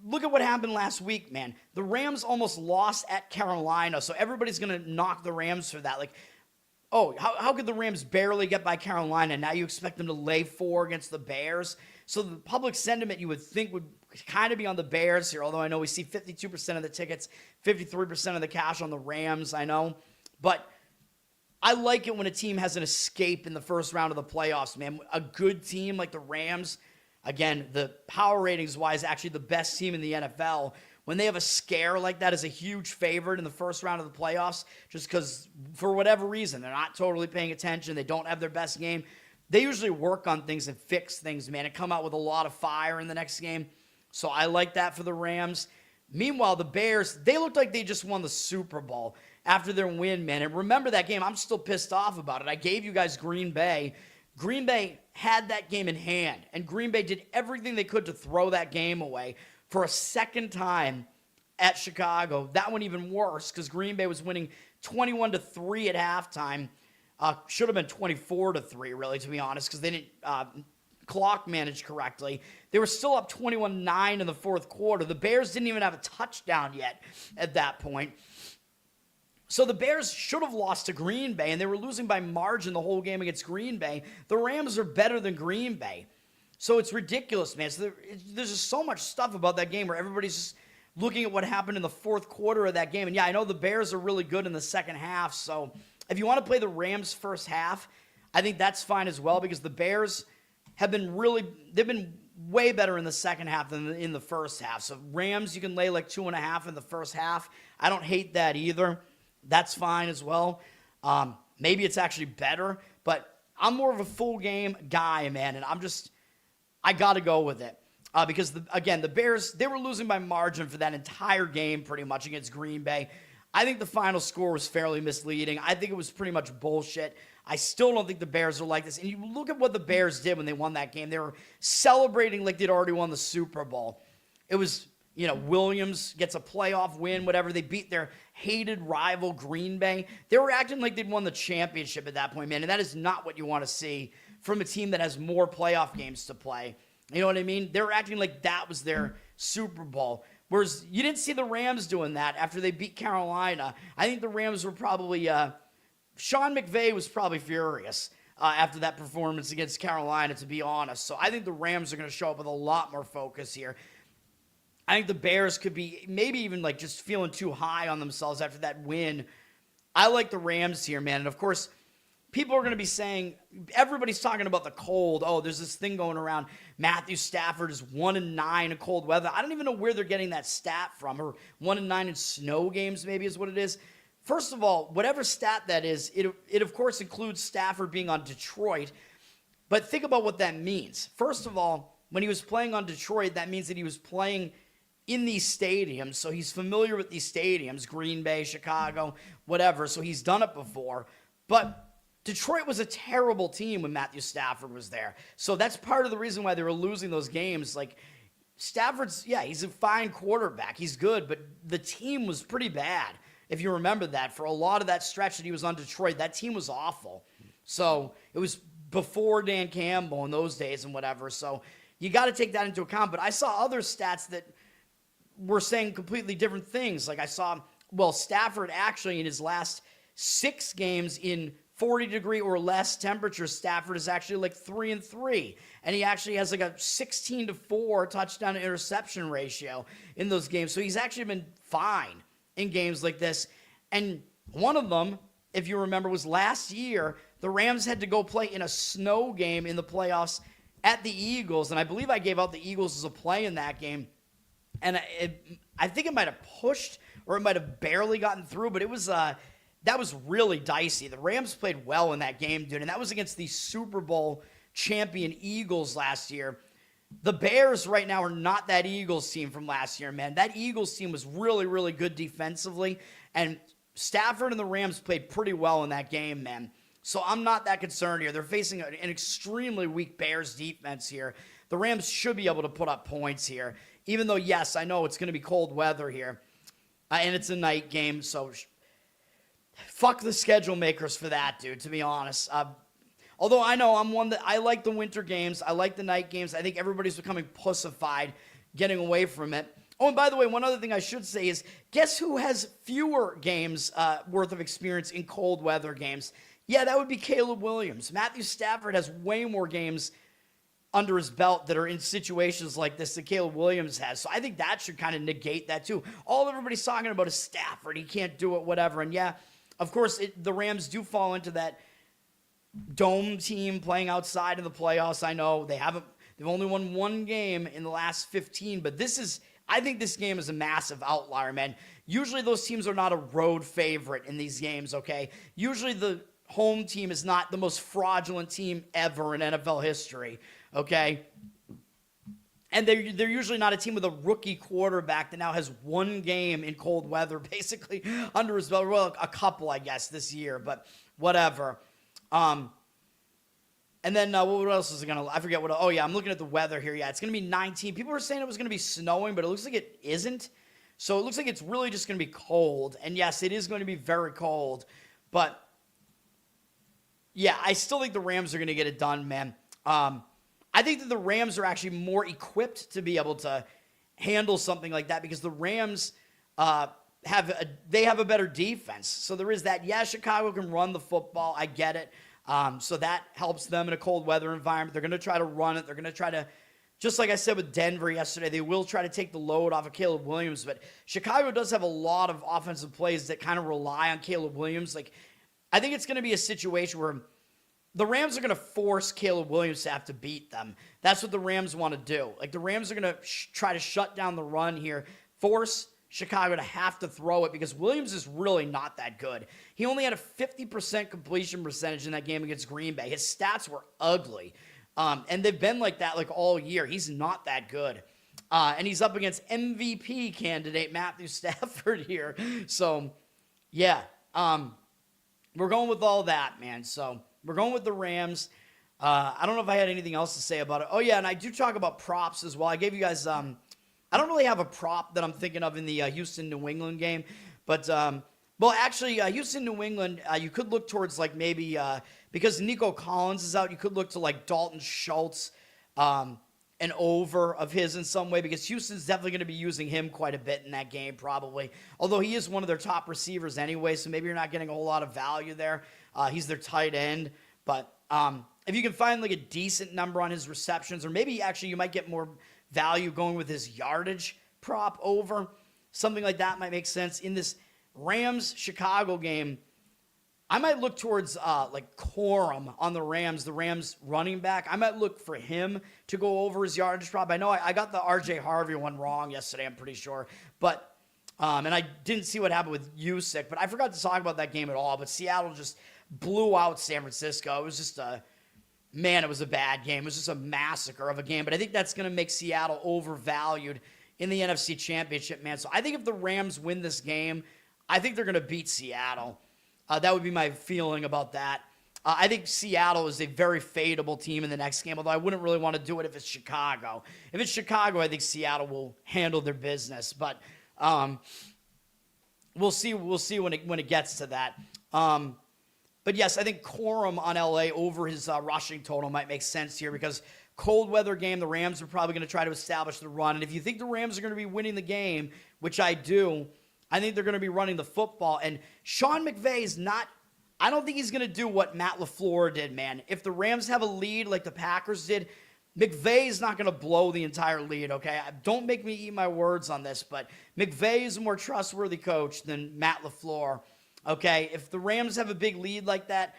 Look at what happened last week, man. The Rams almost lost at Carolina, so everybody's going to knock the Rams for that. Like, oh, how could the Rams barely get by Carolina? Now you expect them to lay 4 against the Bears? So the public sentiment you would think would kind of be on the Bears here, although I know we see 52% of the tickets, 53% of the cash on the Rams, I know. But I like it when a team has an escape in the first round of the playoffs, man. A good team like the Rams, again, the power ratings-wise, actually the best team in the NFL. When they have a scare like that as a huge favorite in the first round of the playoffs, just because for whatever reason, they're not totally paying attention, they don't have their best game, they usually work on things and fix things, man, and come out with a lot of fire in the next game. So I like that for the Rams. Meanwhile, the Bears, they looked like they just won the Super Bowl after their win, man. And remember that game. I'm still pissed off about it. I gave you guys Green Bay. Green Bay had that game in hand, and Green Bay did everything they could to throw that game away for a second time at Chicago. That one even worse because Green Bay was winning 21-3 at halftime. Should have been 24-3, really, to be honest, because they didn't clock manage correctly. They were still up 21-9 in the fourth quarter. The Bears didn't even have a touchdown yet at that point. So the Bears should have lost to Green Bay, and they were losing by margin the whole game against Green Bay. The Rams are better than Green Bay. So it's ridiculous, man. So there's just so much stuff about that game where everybody's just looking at what happened in the fourth quarter of that game. And yeah, I know the Bears are really good in the second half, so if you want to play the Rams first half, I think that's fine as well because the Bears have been they've been way better in the second half than in the first half. So Rams, you can lay like 2.5 in the first half. I don't hate that either. That's fine as well. Maybe it's actually better, but I'm more of a full game guy, man, and I got to go with it. Because, the Bears, they were losing by margin for that entire game pretty much against Green Bay. I think the final score was fairly misleading. I think it was pretty much bullshit. I still don't think the Bears are like this. And you look at what the Bears did when they won that game. They were celebrating like they'd already won the Super Bowl. It was, Williams gets a playoff win, whatever. They beat their hated rival Green Bay. They were acting like they'd won the championship at that point, man. And that is not what you want to see from a team that has more playoff games to play. You know what I mean? They were acting like that was their Super Bowl. Whereas you didn't see the Rams doing that after they beat Carolina. I think the Rams were probably, Sean McVay was probably furious after that performance against Carolina, to be honest. So I think the Rams are going to show up with a lot more focus here. I think the Bears could be maybe even like just feeling too high on themselves after that win. I like the Rams here, man. And of course, people are going to be saying, everybody's talking about the cold. Oh, there's this thing going around. Matthew Stafford is 1-9 in cold weather. I don't even know where they're getting that stat from. Or 1-9 in snow games maybe is what it is. First of all, whatever stat that is, it of course includes Stafford being on Detroit. But think about what that means. First of all, when he was playing on Detroit, that means that he was playing in these stadiums. So he's familiar with these stadiums, Green Bay, Chicago, whatever. So he's done it before. But Detroit was a terrible team when Matthew Stafford was there. So that's part of the reason why they were losing those games. Like, Stafford's, yeah, he's a fine quarterback. He's good, but the team was pretty bad. If you remember that, for a lot of that stretch that he was on Detroit, that team was awful. So it was before Dan Campbell in those days and whatever. So you got to take that into account. But I saw other stats that were saying completely different things. Like I saw, Stafford actually in his last 6 games in 40-degree or less temperature, Stafford is actually like 3-3. And he actually has like a 16-4 touchdown to interception ratio in those games. So he's actually been fine in games like this. And one of them if you remember, was last year, the Rams had to go play in a snow game in the playoffs at the Eagles, and I believe I gave out the Eagles as a play in that game, and I think it might have pushed or it might have barely gotten through, but it was that was really dicey. The Rams played well in that game, dude, and that was against the Super Bowl champion Eagles last year. The Bears right now are not that Eagles team from last year, man. That Eagles team was really, really good defensively, and Stafford and the Rams played pretty well in that game, man. So I'm not that concerned here. They're facing an extremely weak Bears defense here. The Rams should be able to put up points here, even though, yes, I know it's going to be cold weather here, and it's a night game, so fuck the schedule makers for that, dude, to be honest. Although I know I'm one that I like the winter games. I like the night games. I think everybody's becoming pussified, getting away from it. Oh, and by the way, one other thing I should say is, guess who has fewer games worth of experience in cold weather games? Yeah, that would be Caleb Williams. Matthew Stafford has way more games under his belt that are in situations like this than Caleb Williams has. So I think that should kind of negate that too. All everybody's talking about is Stafford. He can't do it, whatever. And yeah, of course, the Rams do fall into that dome team playing outside of the playoffs. I know they've only won one game in the last 15, but I think this game is a massive outlier, man. Usually those teams are not a road favorite in these games, okay? Usually the home team is not the most fraudulent team ever in NFL history, okay? And they're usually not a team with a rookie quarterback that now has one game in cold weather basically under his belt. Well, a couple, I guess, this year, but whatever. And then what else is it going to – I forget what – oh, yeah, I'm looking at the weather here. Yeah, it's going to be 19. People were saying it was going to be snowing, but it looks like it isn't. So it looks like it's really just going to be cold. And, yes, it is going to be very cold. But, yeah, I still think the Rams are going to get it done, man. I think that the Rams are actually more equipped to be able to handle something like that because the Rams have a better defense. So there is that. Yeah, Chicago can run the football. I get it. So that helps them in a cold weather environment. They're going to try to run it. They're going to try to, just like I said with Denver yesterday, they will try to take the load off of Caleb Williams. But Chicago does have a lot of offensive plays that kind of rely on Caleb Williams. Like, I think it's going to be a situation where the Rams are going to force Caleb Williams to have to beat them. That's what the Rams want to do. Like, the Rams are going to try to shut down the run here, force Chicago to have to throw it because Williams is really not that good. He only had a 50% completion percentage in that game against Green Bay. His stats were ugly. And they've been like that like all year. He's not that good. And he's up against MVP candidate Matthew Stafford here. So, yeah. We're going with all that, man. So, we're going with the Rams. I don't know if I had anything else to say about it. Oh, yeah, and I do talk about props as well. I gave you guys I don't really have a prop that I'm thinking of in the Houston-New England game. But, well, actually, Houston-New England, you could look towards, like, maybe because Nico Collins is out, you could look to, like, Dalton Schultz, an over of his in some way because Houston's definitely going to be using him quite a bit in that game probably. Although he is one of their top receivers anyway, so maybe you're not getting a whole lot of value there. He's their tight end. But if you can find, like, a decent number on his receptions, or maybe actually you might get more value going with his yardage prop over. Something like that might make sense. In this Rams-Chicago game, I might look towards like Corum on the Rams running back. I might look for him to go over his yardage prop. I know I got the RJ Harvey one wrong yesterday, I'm pretty sure. But, and I didn't see what happened with Usyk, but I forgot to talk about that game at all. But Seattle just blew out San Francisco. It was just it was a bad game. It was just a massacre of a game. But I think that's going to make Seattle overvalued in the NFC Championship, man. So I think if the Rams win this game, I think they're going to beat Seattle. That would be my feeling about that. I think Seattle is a very fadeable team in the next game, although I wouldn't really want to do it if it's Chicago. If it's Chicago, I think Seattle will handle their business. But we'll see. We'll see when it gets to that. But yes, I think Corum on LA over his rushing total might make sense here because cold weather game, the Rams are probably going to try to establish the run. And if you think the Rams are going to be winning the game, which I do, I think they're going to be running the football. And Sean McVay is not – I don't think he's going to do what Matt LaFleur did, man. If the Rams have a lead like the Packers did, McVay is not going to blow the entire lead, okay? Don't make me eat my words on this, but McVay is a more trustworthy coach than Matt LaFleur. Okay, if the Rams have a big lead like that,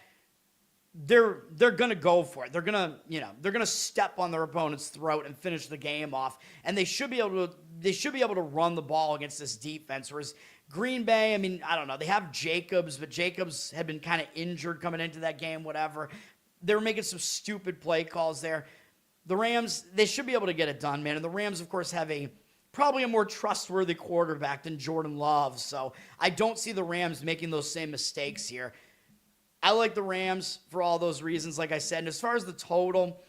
they're gonna go for it. They're gonna step on their opponent's throat and finish the game off. And they should be able to run the ball against this defense. Whereas Green Bay, I mean, I don't know. They have Jacobs, but Jacobs had been kind of injured coming into that game, whatever. They were making some stupid play calls there. The Rams, they should be able to get it done, man. And the Rams, of course, have probably a more trustworthy quarterback than Jordan Love. So I don't see the Rams making those same mistakes here. I like the Rams for all those reasons, like I said. And as far as the total,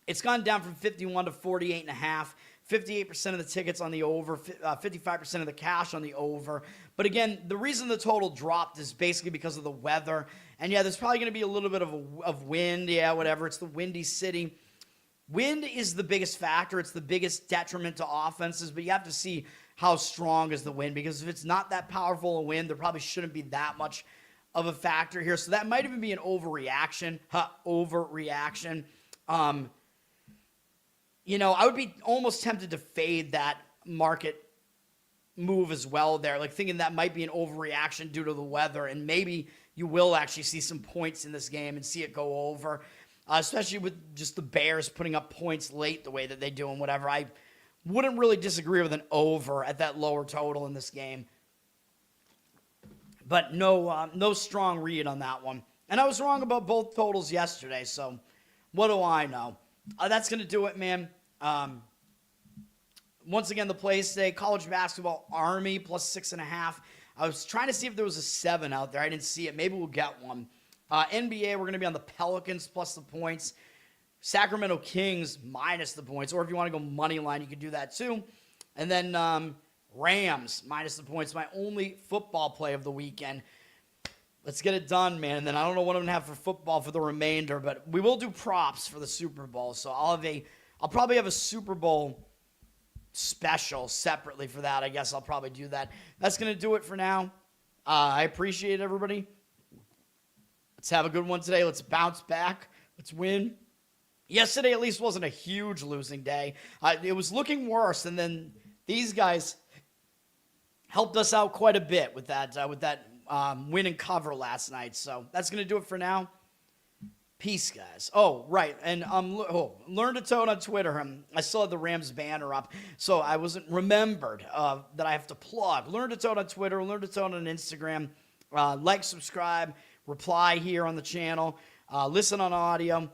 it's gone down from 51 to 48.5. 58% of the tickets on the over, 55% of the cash on the over. But again, the reason the total dropped is basically because of the weather. And yeah, there's probably going to be a little bit of wind. Yeah, whatever. It's the Windy City. Wind is the biggest factor. It's the biggest detriment to offenses. But you have to see how strong is the wind. Because if it's not that powerful a wind, there probably shouldn't be that much of a factor here. So that might even be an overreaction. Overreaction. I would be almost tempted to fade that market move as well there, like thinking that might be an overreaction due to the weather, and maybe you will actually see some points in this game and see it go over, especially with just the Bears putting up points late the way that they do and whatever. I wouldn't really disagree with an over at that lower total in this game. But no strong read on that one. And I was wrong about both totals yesterday, so what do I know? That's going to do it, man. Once again, the plays today, college basketball, Army plus 6.5. I was trying to see if there was a 7 out there. I didn't see it. Maybe we'll get one. NBA, we're going to be on the Pelicans plus the points. Sacramento Kings minus the points. Or if you want to go money line, you can do that too. And then Rams minus the points. My only football play of the weekend. Let's get it done, man. And then I don't know what I'm going to have for football for the remainder, but we will do props for the Super Bowl. So I'll probably have a Super Bowl special separately for that. I guess I'll probably do that. That's going to do it for now. I appreciate everybody. Let's have a good one today. Let's bounce back. Let's win. Yesterday at least wasn't a huge losing day. It was looking worse, and then these guys helped us out quite a bit with that win and cover last night. So that's going to do it for now. Peace, guys. Oh, right. And Learn to Toad on Twitter. I still had the Rams banner up, so I wasn't remembered that I have to plug. Learn to Toad on Twitter. Learn to Toad on Instagram. Like, subscribe, reply here on the channel. Listen on audio.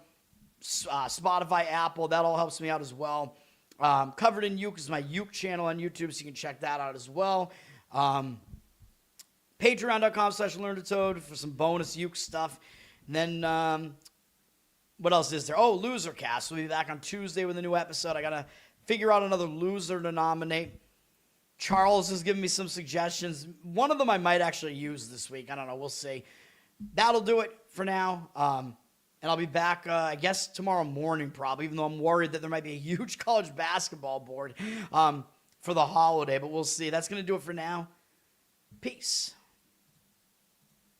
Spotify, Apple. That all helps me out as well. Covered in Uke is my Uke channel on YouTube, so you can check that out as well. Patreon.com/LearnToToad for some bonus Uke stuff. And then, what else is there? Oh, Losercast. We'll be back on Tuesday with a new episode. I got to figure out another loser to nominate. Charles has given me some suggestions. One of them I might actually use this week. I don't know. We'll see. That'll do it for now. And I'll be back, I guess, tomorrow morning probably, even though I'm worried that there might be a huge college basketball board for the holiday. But we'll see. That's going to do it for now. Peace.